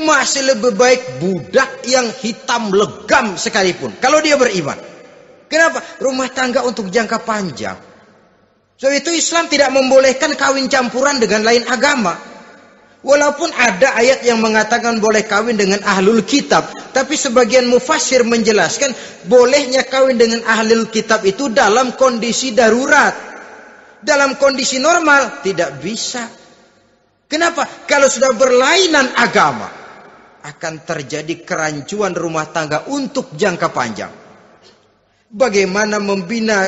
masih lebih baik budak yang hitam legam sekalipun. Kalau dia beriman. Kenapa? Rumah tangga untuk jangka panjang. Sebab itu Islam tidak membolehkan kawin campuran dengan lain agama. Walaupun ada ayat yang mengatakan boleh kawin dengan ahlul kitab. Tapi sebagian mufassir menjelaskan bolehnya kawin dengan ahlul kitab itu dalam kondisi darurat. Dalam kondisi normal tidak bisa. Kenapa? Kalau sudah berlainan agama, akan terjadi kerancuan rumah tangga untuk jangka panjang. Bagaimana membina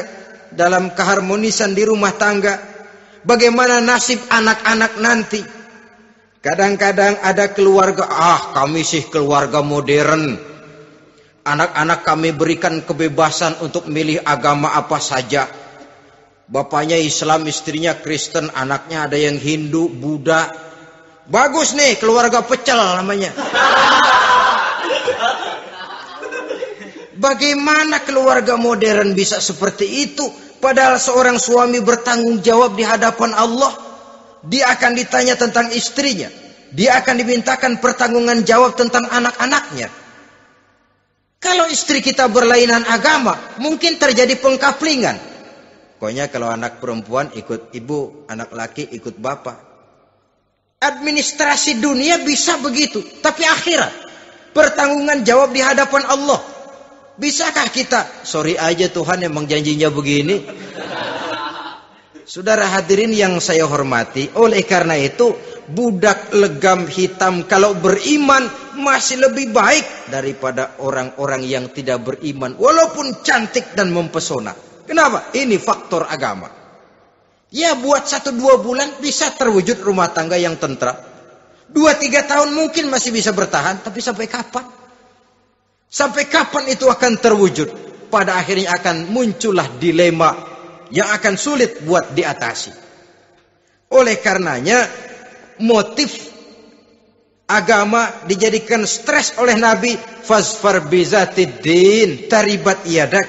dalam keharmonisan di rumah tangga? Bagaimana nasib anak-anak nanti? Kadang-kadang ada keluarga, kami sih keluarga modern. Anak-anak kami berikan kebebasan untuk milih agama apa saja. Bapaknya Islam, istrinya Kristen, anaknya ada yang Hindu, Buddha. Bagus nih, keluarga pecel namanya. Bagaimana keluarga modern bisa seperti itu? Padahal seorang suami bertanggung jawab di hadapan Allah. Dia akan ditanya tentang istrinya. Dia akan dimintakan pertanggungan jawab tentang anak-anaknya. Kalau istri kita berlainan agama, mungkin terjadi pengkaplingan. Pokoknya kalau anak perempuan ikut ibu, anak laki ikut bapak. Administrasi dunia bisa begitu, tapi akhirat pertanggungan jawab di hadapan Allah. Bisakah kita? Sorry aja Tuhan emang janjinya begini. Saudara hadirin yang saya hormati, oleh karena itu budak legam hitam kalau beriman masih lebih baik daripada orang-orang yang tidak beriman walaupun cantik dan mempesona. Kenapa? Ini faktor agama. Ya buat 1-2 bulan bisa terwujud rumah tangga yang tentram. 2-3 tahun mungkin masih bisa bertahan. Tapi sampai kapan? Sampai kapan itu akan terwujud? Pada akhirnya akan muncullah dilema yang akan sulit buat diatasi. Oleh karenanya motif agama dijadikan stres oleh Nabi. Fasfar bizatiddin taribat yadak.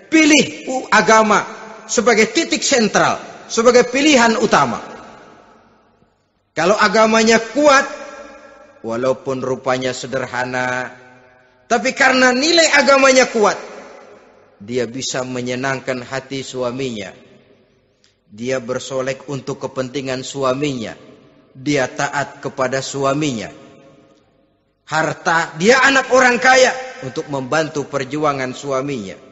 Pilih agama sebagai titik sentral, sebagai pilihan utama. Kalau agamanya kuat, walaupun rupanya sederhana, tapi karena nilai agamanya kuat, dia bisa menyenangkan hati suaminya. Dia bersolek untuk kepentingan suaminya. Dia taat kepada suaminya. Harta, dia anak orang kaya untuk membantu perjuangan suaminya.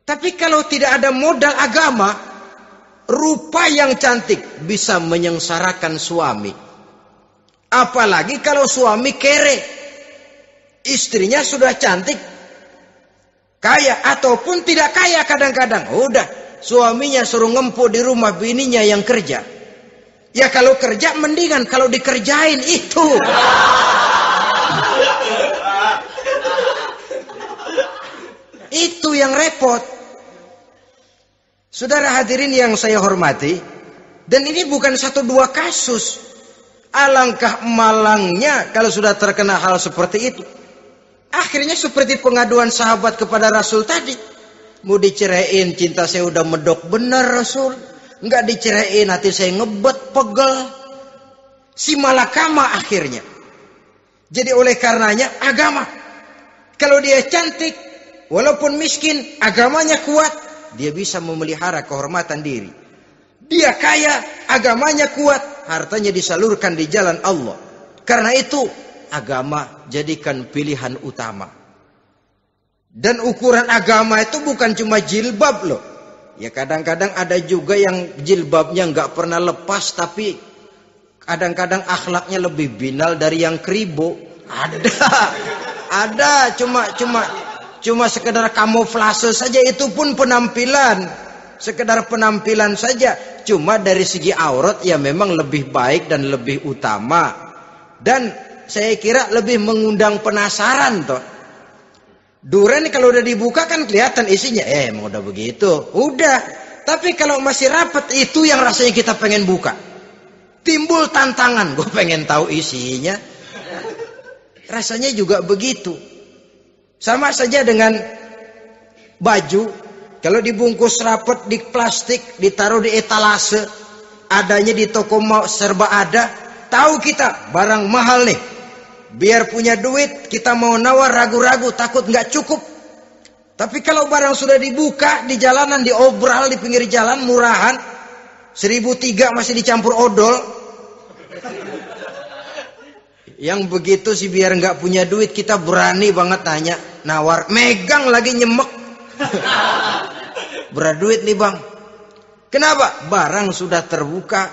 Tapi kalau tidak ada modal agama, rupa yang cantik bisa menyengsarakan suami. Apalagi kalau suami kere. Istrinya sudah cantik, kaya ataupun tidak kaya kadang-kadang. Udah, suaminya suruh ngempuk di rumah, bininya yang kerja. Ya kalau kerja mendingan kalau dikerjain itu. Itu yang repot. Saudara hadirin yang saya hormati, dan ini bukan 1-2 kasus. Alangkah malangnya kalau sudah terkena hal seperti itu. Akhirnya seperti pengaduan sahabat kepada Rasul tadi. Mau diceraiin, cinta saya udah medok benar Rasul. Enggak diceraiin, hati saya ngebet, pegel. Si malakama akhirnya. Jadi oleh karenanya agama. Kalau dia cantik, walaupun miskin, agamanya kuat, dia bisa memelihara kehormatan diri. Dia kaya, agamanya kuat, hartanya disalurkan di jalan Allah. Karena itu, agama jadikan pilihan utama. Dan ukuran agama itu bukan cuma jilbab loh. Ya kadang-kadang ada juga yang jilbabnya nggak pernah lepas, tapi kadang-kadang akhlaknya lebih binal dari yang kribo. Ada cuma sekedar kamuflase saja, itu pun penampilan. Sekedar penampilan saja. Cuma dari segi aurat ya memang lebih baik dan lebih utama. Dan saya kira lebih mengundang penasaran toh. Duren kalau udah dibuka kan kelihatan isinya. Emang udah begitu. Udah. Tapi kalau masih rapat, itu yang rasanya kita pengen buka. Timbul tantangan. Gue pengen tahu isinya. Rasanya juga begitu. Sama saja dengan baju. Kalau dibungkus rapat di plastik, ditaruh di etalase. Adanya di toko serba ada. Tahu kita barang mahal nih. Biar punya duit, kita mau nawar ragu-ragu, takut nggak cukup. Tapi kalau barang sudah dibuka, di jalanan, diobral, di pinggir jalan, murahan, 1.003 masih dicampur odol. Yang begitu sih biar nggak punya duit, kita berani banget tanya, nawar, megang lagi nyemek. Berat duit nih bang. Kenapa? Barang sudah terbuka.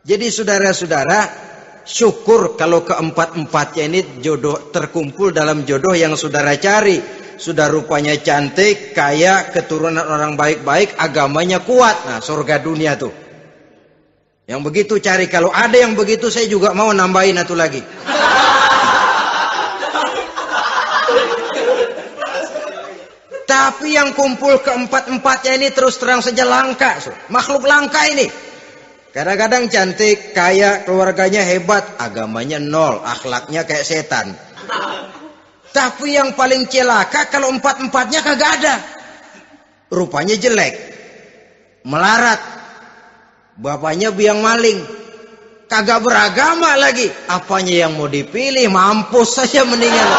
Jadi saudara-saudara, syukur kalau keempat-empatnya ini jodoh terkumpul dalam jodoh yang saudara cari. Sudah rupanya cantik, kaya, keturunan orang baik-baik, agamanya kuat. Nah, surga dunia tuh. Yang begitu cari. Kalau ada yang begitu, saya juga mau nambahin satu lagi. Tapi yang kumpul keempat-empatnya ini terus terang saja langka. Makhluk langka ini. Kadang-kadang cantik, kaya, keluarganya hebat, agamanya nol, akhlaknya kayak setan. Tapi yang paling celaka kalau empat-empatnya kagak ada. Rupanya jelek, melarat, bapaknya biang maling, kagak beragama lagi. Apanya yang mau dipilih? Mampus saja mendingan.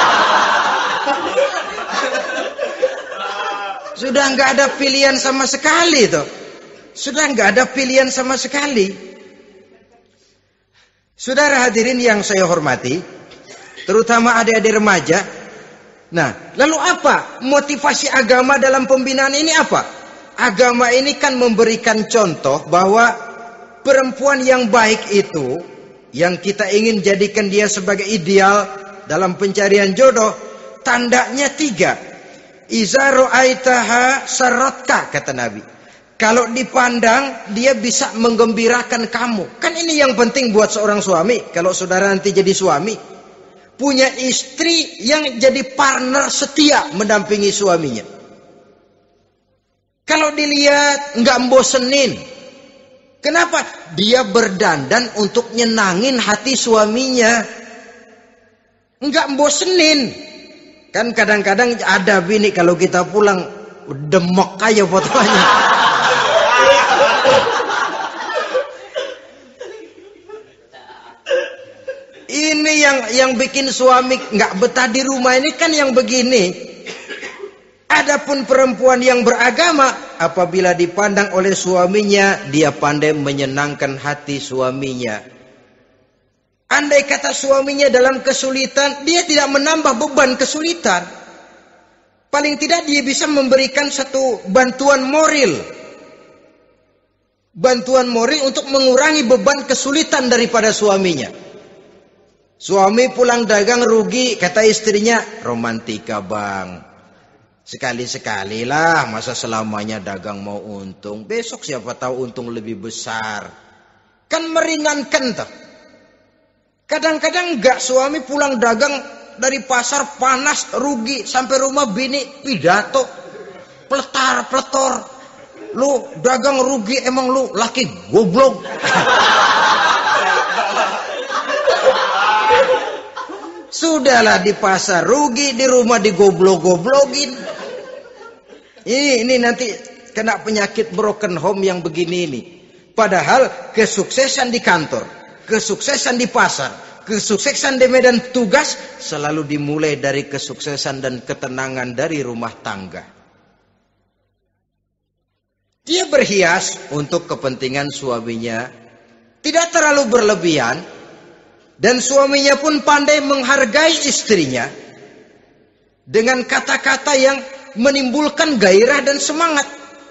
Sudah nggak ada pilihan sama sekali tuh. Sudah nggak ada pilihan sama sekali. Saudara hadirin yang saya hormati, terutama adik-adik remaja. Nah, lalu apa motivasi agama dalam pembinaan ini apa? Agama ini kan memberikan contoh bahwa perempuan yang baik itu, yang kita ingin jadikan dia sebagai ideal dalam pencarian jodoh, tandanya 3. Iza ra'aitaha saratka, kata Nabi. Kalau dipandang, dia bisa menggembirakan kamu. Kan ini yang penting buat seorang suami. Kalau saudara nanti jadi suami, punya istri yang jadi partner setia mendampingi suaminya. Kalau dilihat nggak membosenin, Kenapa? Dia berdandan untuk nyenangin hati suaminya. Enggak bosenin. Kan kadang-kadang ada bini kalau kita pulang demok aja fotonya. Ini yang bikin suami enggak betah di rumah ini kan yang begini. Adapun perempuan yang beragama, apabila dipandang oleh suaminya, dia pandai menyenangkan hati suaminya. Andai kata suaminya dalam kesulitan, dia tidak menambah beban kesulitan. Paling tidak dia bisa memberikan satu bantuan moral. Bantuan moral untuk mengurangi beban kesulitan daripada suaminya. Suami pulang dagang rugi, kata istrinya, romantika bang. Sekali-sekali lah, masa selamanya dagang mau untung. Besok siapa tahu untung lebih besar. Kan meringankan tuh. Kadang-kadang enggak, suami pulang dagang dari pasar panas, rugi. Sampai rumah bini pidato. Pletar-pletor. Lu dagang rugi, emang lu laki goblok. Sudahlah di pasar rugi, di rumah digoblok-goblokin. Ini nanti kena penyakit broken home yang begini ini. Padahal kesuksesan di kantor, kesuksesan di pasar, kesuksesan di medan tugas selalu dimulai dari kesuksesan dan ketenangan dari rumah tangga. Dia berhias untuk kepentingan suaminya, tidak terlalu berlebihan, dan suaminya pun pandai menghargai istrinya dengan kata-kata yang menimbulkan gairah dan semangat.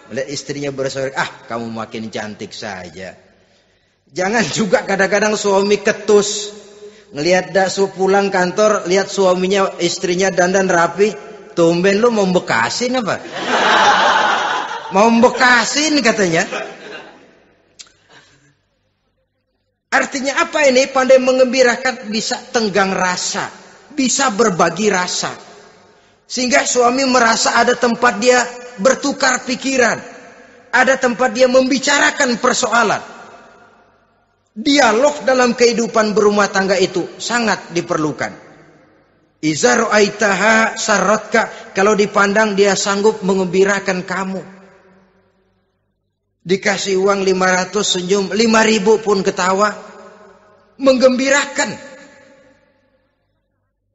Melihat istrinya bersorak, kamu makin cantik saja. Jangan juga kadang-kadang suami ketus. Ngelihat daksu pulang kantor, lihat suaminya, istrinya dandan rapi. Tumben lu mau bekasin apa? Mau bekasin katanya. Artinya apa ini? Pandai mengembirakan, bisa tenggang rasa, bisa berbagi rasa. Sehingga suami merasa ada tempat dia bertukar pikiran. Ada tempat dia membicarakan persoalan. Dialog dalam kehidupan berumah tangga itu sangat diperlukan. Iza ra'aitaha sarratka, kalau dipandang dia sanggup mengembirakan kamu. Dikasih uang 500 senyum, 5.000 pun ketawa. Menggembirakan.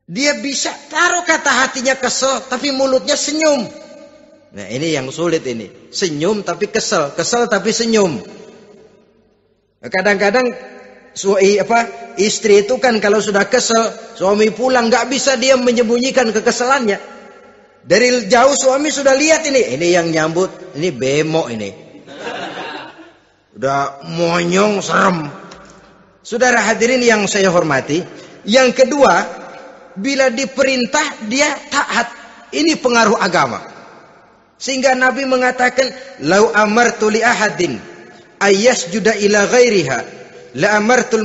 Dia bisa taruh kata hatinya kesel, tapi mulutnya senyum. Nah ini yang sulit ini. Senyum tapi kesel, kesel tapi senyum. Kadang-kadang istri itu kan kalau sudah kesel, suami pulang nggak bisa dia menyembunyikan kekesalannya. Dari jauh suami sudah lihat ini yang nyambut, ini bemo ini. Udah monyong serem. Saudara hadirin yang saya hormati, yang kedua, bila diperintah dia taat. Ini pengaruh agama. Sehingga Nabi mengatakan, "Lau amartu li ahadin ayyasjuda ila ghairiha, la amartul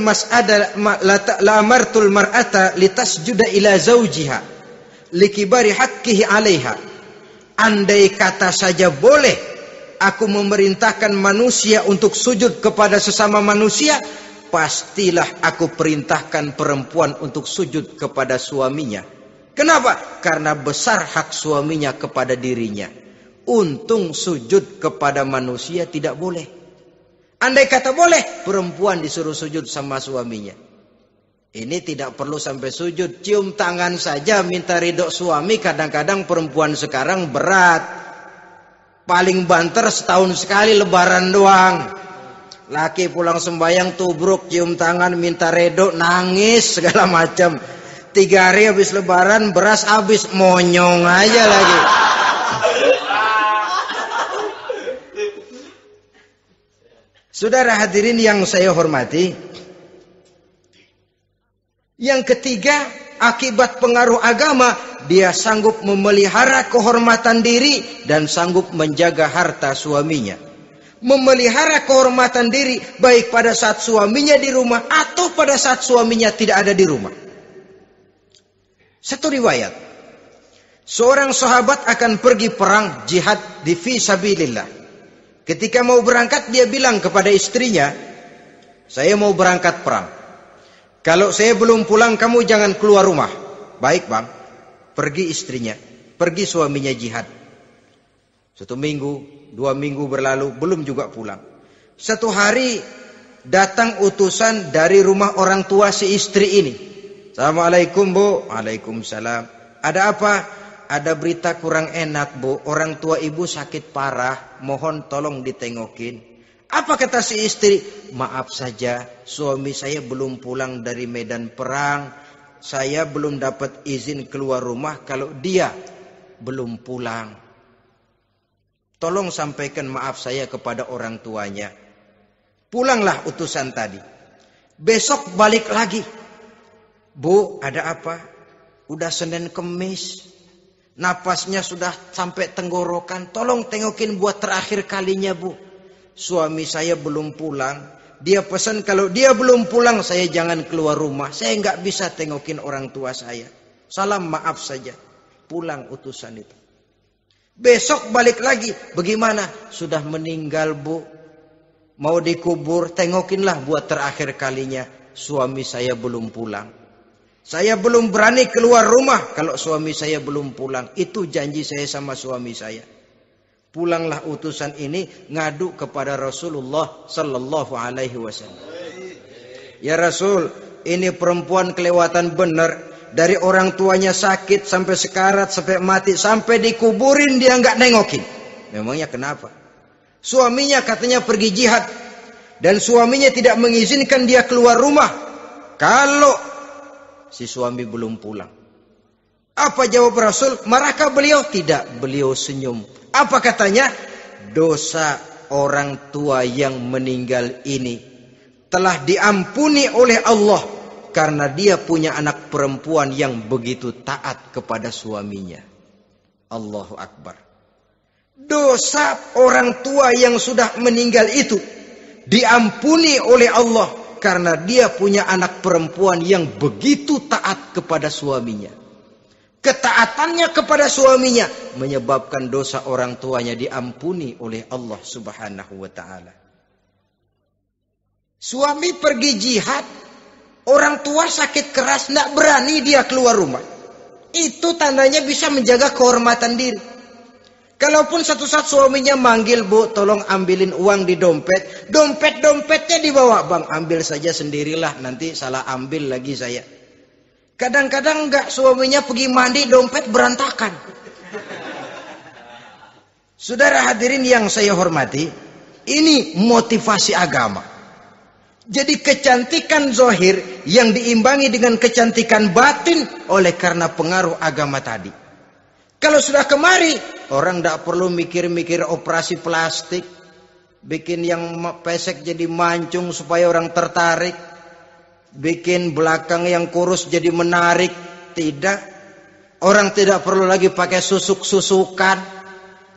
mar'ata litasjuda ila zawjiha likibari haqqihi 'alaiha." Andai kata saja boleh aku memerintahkan manusia untuk sujud kepada sesama manusia, pastilah aku perintahkan perempuan untuk sujud kepada suaminya. Kenapa? Karena besar hak suaminya kepada dirinya. Untung sujud kepada manusia tidak boleh. Andai kata boleh, perempuan disuruh sujud sama suaminya. Ini tidak perlu sampai sujud, cium tangan saja minta ridho suami. Kadang-kadang perempuan sekarang berat. Paling banter setahun sekali lebaran doang. Laki pulang sembahyang tubruk, cium tangan, minta redo, nangis segala macam. 3 hari habis lebaran, beras habis, monyong aja lagi. Saudara hadirin yang saya hormati, yang ketiga, akibat pengaruh agama, dia sanggup memelihara kehormatan diri dan sanggup menjaga harta suaminya. Memelihara kehormatan diri baik pada saat suaminya di rumah atau pada saat suaminya tidak ada di rumah. Satu riwayat, seorang sahabat akan pergi perang jihad di fi sabilillah. Ketika mau berangkat dia bilang kepada istrinya, saya mau berangkat perang. Kalau saya belum pulang kamu jangan keluar rumah. Baik bang. Pergi istrinya, pergi suaminya jihad. 1 minggu, 2 minggu berlalu, belum juga pulang. Satu hari datang utusan dari rumah orang tua si istri ini. Assalamualaikum bu. Waalaikumsalam. Ada apa? Ada berita kurang enak bu. Orang tua ibu sakit parah. Mohon tolong ditengokin. Apa kata si istri? Maaf saja, suami saya belum pulang dari medan perang. Saya belum dapat izin keluar rumah kalau dia belum pulang. Tolong sampaikan maaf saya kepada orang tuanya. Pulanglah utusan tadi. Besok balik lagi. Bu, ada apa? Udah Senin Kemis. Napasnya sudah sampai tenggorokan. Tolong tengokin buat terakhir kalinya bu. Suami saya belum pulang. Dia pesan kalau dia belum pulang saya jangan keluar rumah. Saya nggak bisa tengokin orang tua saya. Salam maaf saja. Pulang utusan itu. Besok balik lagi. Bagaimana? Sudah meninggal bu. Mau dikubur. Tengokinlah buat terakhir kalinya. Suami saya belum pulang. Saya belum berani keluar rumah kalau suami saya belum pulang. Itu janji saya sama suami saya. Pulanglah utusan ini ngadu kepada Rasulullah sallallahu alaihi wasallam. Ya Rasul, ini perempuan kelewatan benar. Dari orang tuanya sakit sampai sekarat, sampai mati, sampai dikuburin dia nggak nengokin. Memangnya kenapa? Suaminya katanya pergi jihad dan suaminya tidak mengizinkan dia keluar rumah kalau si suami belum pulang. Apa jawab Rasul? Marahkah beliau? Tidak, beliau senyum. Apa katanya? Dosa orang tua yang meninggal ini telah diampuni oleh Allah karena dia punya anak perempuan yang begitu taat kepada suaminya. Allahu Akbar. Dosa orang tua yang sudah meninggal itu diampuni oleh Allah karena dia punya anak perempuan yang begitu taat kepada suaminya. Ketaatannya kepada suaminya menyebabkan dosa orang tuanya diampuni oleh Allah Subhanahu wa taala. Suami pergi jihad, orang tua sakit keras, tidak berani dia keluar rumah. Itu tandanya bisa menjaga kehormatan diri. Kalaupun satu saat suaminya manggil, bu, tolong ambilin uang di dompet. Dompetnya dibawa, bang, ambil saja sendirilah, nanti salah ambil lagi saya. Kadang-kadang enggak, suaminya pergi mandi, dompet berantakan. Saudara hadirin yang saya hormati, ini motivasi agama. Jadi kecantikan zahir yang diimbangi dengan kecantikan batin oleh karena pengaruh agama tadi. Kalau sudah kemari, orang tidak perlu mikir-mikir operasi plastik, bikin yang pesek jadi mancung supaya orang tertarik. Bikin belakang yang kurus jadi menarik. Tidak. Orang tidak perlu lagi pakai susuk-susukan.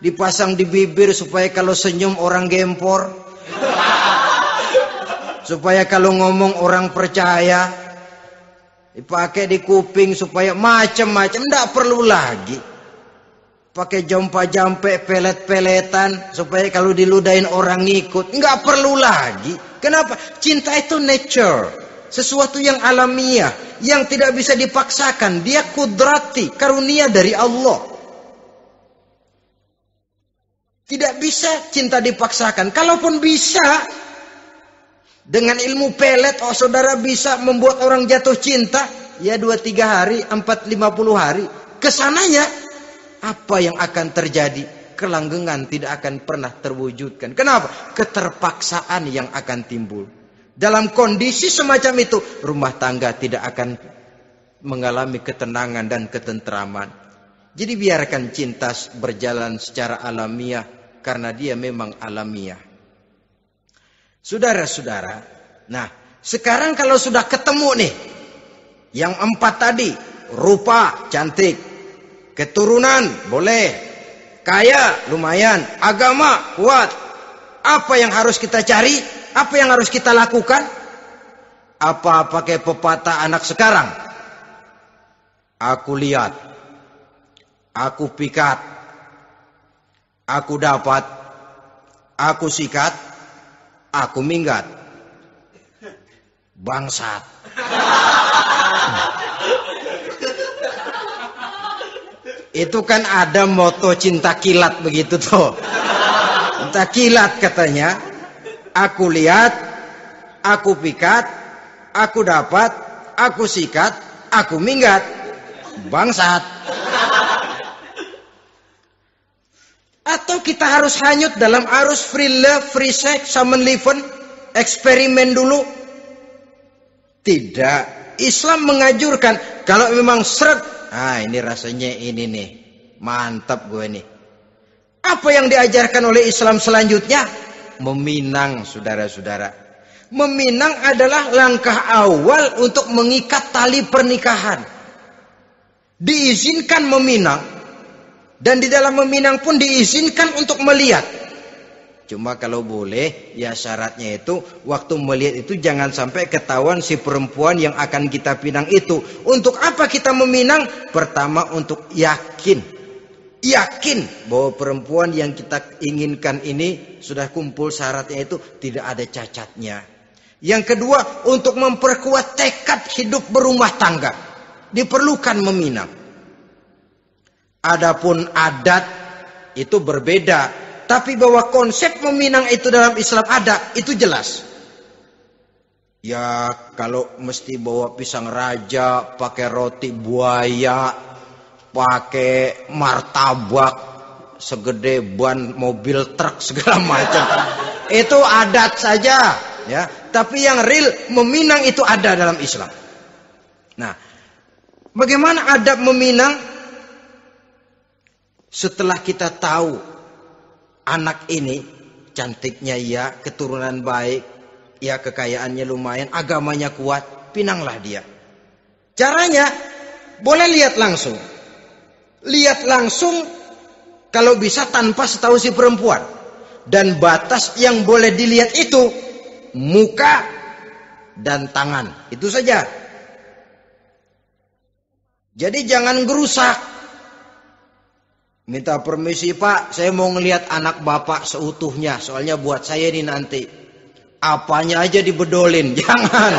Dipasang di bibir supaya kalau senyum orang gempor. Supaya kalau ngomong orang percaya. Dipakai di kuping supaya macam-macam. Tidak perlu lagi. Pakai jompa-jampe, pelet-peletan. Supaya kalau diludahin orang ngikut. Nggak perlu lagi. Kenapa? Cinta itu nature. Sesuatu yang alamiah, yang tidak bisa dipaksakan. Dia kudrati, karunia dari Allah. Tidak bisa cinta dipaksakan. Kalaupun bisa, dengan ilmu pelet, oh saudara bisa membuat orang jatuh cinta. Ya 2-3 hari, 4-50 hari. Kesananya, apa yang akan terjadi? Kelanggengan tidak akan pernah terwujudkan. Kenapa? Keterpaksaan yang akan timbul. Dalam kondisi semacam itu, rumah tangga tidak akan mengalami ketenangan dan ketentraman. Jadi biarkan cinta berjalan secara alamiah, karena dia memang alamiah. Saudara-saudara, nah sekarang kalau sudah ketemu nih, yang 4 tadi, rupa cantik, keturunan boleh, kaya lumayan, agama kuat. Apa yang harus kita cari? Apa yang harus kita lakukan? Apa pakai pepatah anak sekarang? Aku lihat, aku pikat, aku dapat, aku sikat, aku minggat. Bangsat. Itu kan ada moto cinta kilat begitu tuh. Cinta kilat katanya. Aku lihat, aku pikat, aku dapat, aku sikat, aku minggat. Bangsat. Atau kita harus hanyut dalam arus free love, free sex, summon living, eksperimen dulu? Tidak. Islam menganjurkan kalau memang seret, ini rasanya ini nih, mantap gue nih. Apa yang diajarkan oleh Islam selanjutnya? Meminang, saudara-saudara. Meminang adalah langkah awal untuk mengikat tali pernikahan. Diizinkan meminang. Dan di dalam meminang pun diizinkan untuk melihat. Cuma kalau boleh, ya syaratnya itu waktu melihat itu jangan sampai ketahuan si perempuan yang akan kita pinang itu. Untuk apa kita meminang? Pertama untuk yakin. Yakin bahwa perempuan yang kita inginkan ini sudah kumpul syaratnya itu tidak ada cacatnya. Yang kedua untuk memperkuat tekad hidup berumah tangga. Diperlukan meminang. Adapun adat itu berbeda, tapi bahwa konsep meminang itu dalam Islam ada, itu jelas. Ya kalau mesti bawa pisang raja, pakai roti buaya, pakai martabak segede ban mobil truk segala macam, itu adat saja, ya. Tapi yang real meminang itu ada dalam Islam. Nah, bagaimana adab meminang? Setelah kita tahu anak ini cantiknya ya, keturunan baik, ya kekayaannya lumayan, agamanya kuat, pinanglah dia. Caranya boleh lihat langsung. Lihat langsung kalau bisa tanpa setahu si perempuan. Dan batas yang boleh dilihat itu muka dan tangan. Itu saja. Jadi jangan gerusak. Minta permisi Pak, saya mau ngelihat anak Bapak seutuhnya. Soalnya buat saya ini nanti. Apanya aja dibedolin, jangan.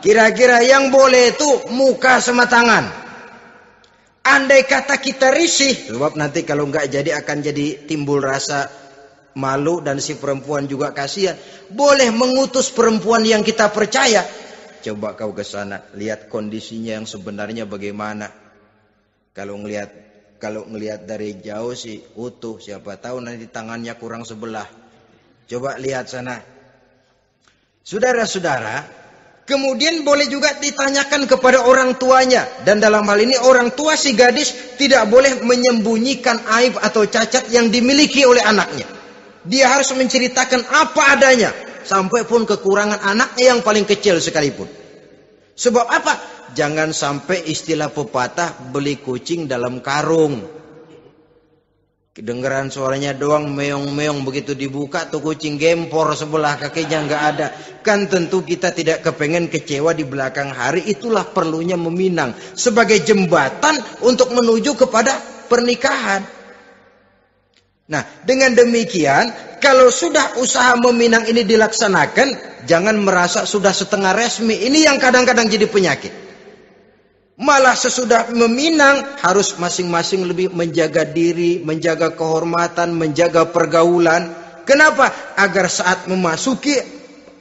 Kira-kira yang boleh itu muka sama tangan. Andai kata kita risih, sebab nanti kalau nggak jadi akan jadi timbul rasa malu dan si perempuan juga kasihan. Boleh mengutus perempuan yang kita percaya. Coba kau ke sana, lihat kondisinya yang sebenarnya bagaimana. Kalau ngelihat dari jauh sih utuh, siapa tahu nanti tangannya kurang sebelah. Coba lihat sana. Saudara-saudara, kemudian boleh juga ditanyakan kepada orang tuanya. Dan dalam hal ini orang tua si gadis tidak boleh menyembunyikan aib atau cacat yang dimiliki oleh anaknya. Dia harus menceritakan apa adanya. Sampai pun kekurangan anaknya yang paling kecil sekalipun. Sebab apa? Jangan sampai istilah pepatah beli kucing dalam karung. Kedengeran suaranya doang meong-meong, begitu dibuka tuh kucing gempor sebelah kakinya nggak ada. Kan tentu kita tidak kepengen kecewa di belakang hari. Itulah perlunya meminang sebagai jembatan untuk menuju kepada pernikahan. Nah, dengan demikian kalau sudah usaha meminang ini dilaksanakan, jangan merasa sudah setengah resmi. Ini yang kadang-kadang jadi penyakit. Malah sesudah meminang harus masing-masing lebih menjaga diri, menjaga kehormatan, menjaga pergaulan. Kenapa? Agar saat memasuki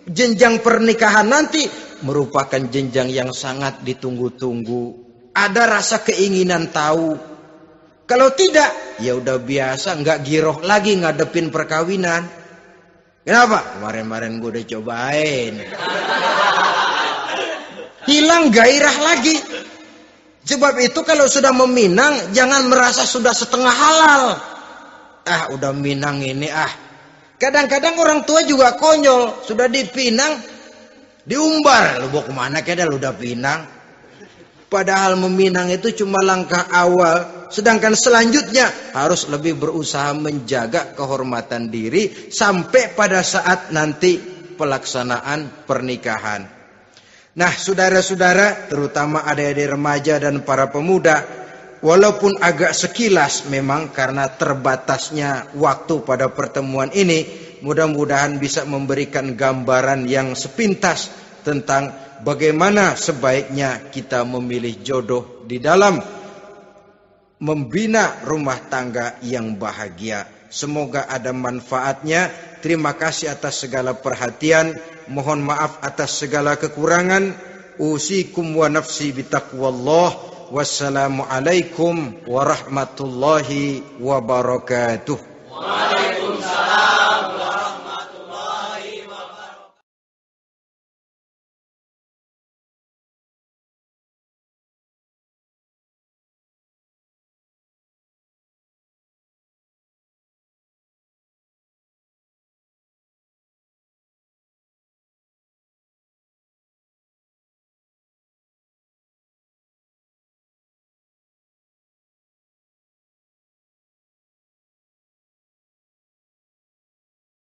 jenjang pernikahan nanti merupakan jenjang yang sangat ditunggu-tunggu. Ada rasa keinginan tahu. Kalau tidak, ya udah biasa, nggak giroh lagi ngadepin perkawinan. Kenapa? Kemarin-kemarin gue udah cobain. Hilang gairah lagi. Sebab itu kalau sudah meminang, jangan merasa sudah setengah halal. Udah minang ini Kadang-kadang orang tua juga konyol. Sudah dipinang, diumbar. Lu mau kemana kayaknya lu udah pinang. Padahal meminang itu cuma langkah awal. Sedangkan selanjutnya harus lebih berusaha menjaga kehormatan diri. Sampai pada saat nanti pelaksanaan pernikahan. Nah, saudara-saudara, terutama adik-adik remaja dan para pemuda, walaupun agak sekilas memang karena terbatasnya waktu pada pertemuan ini, mudah-mudahan bisa memberikan gambaran yang sepintas tentang bagaimana sebaiknya kita memilih jodoh di dalam membina rumah tangga yang bahagia. Semoga ada manfaatnya. Terima kasih atas segala perhatian. Mohon maaf atas segala kekurangan. Usikum wa nafsi bitaqwallah. Wassalamualaikum warahmatullahi wabarakatuh.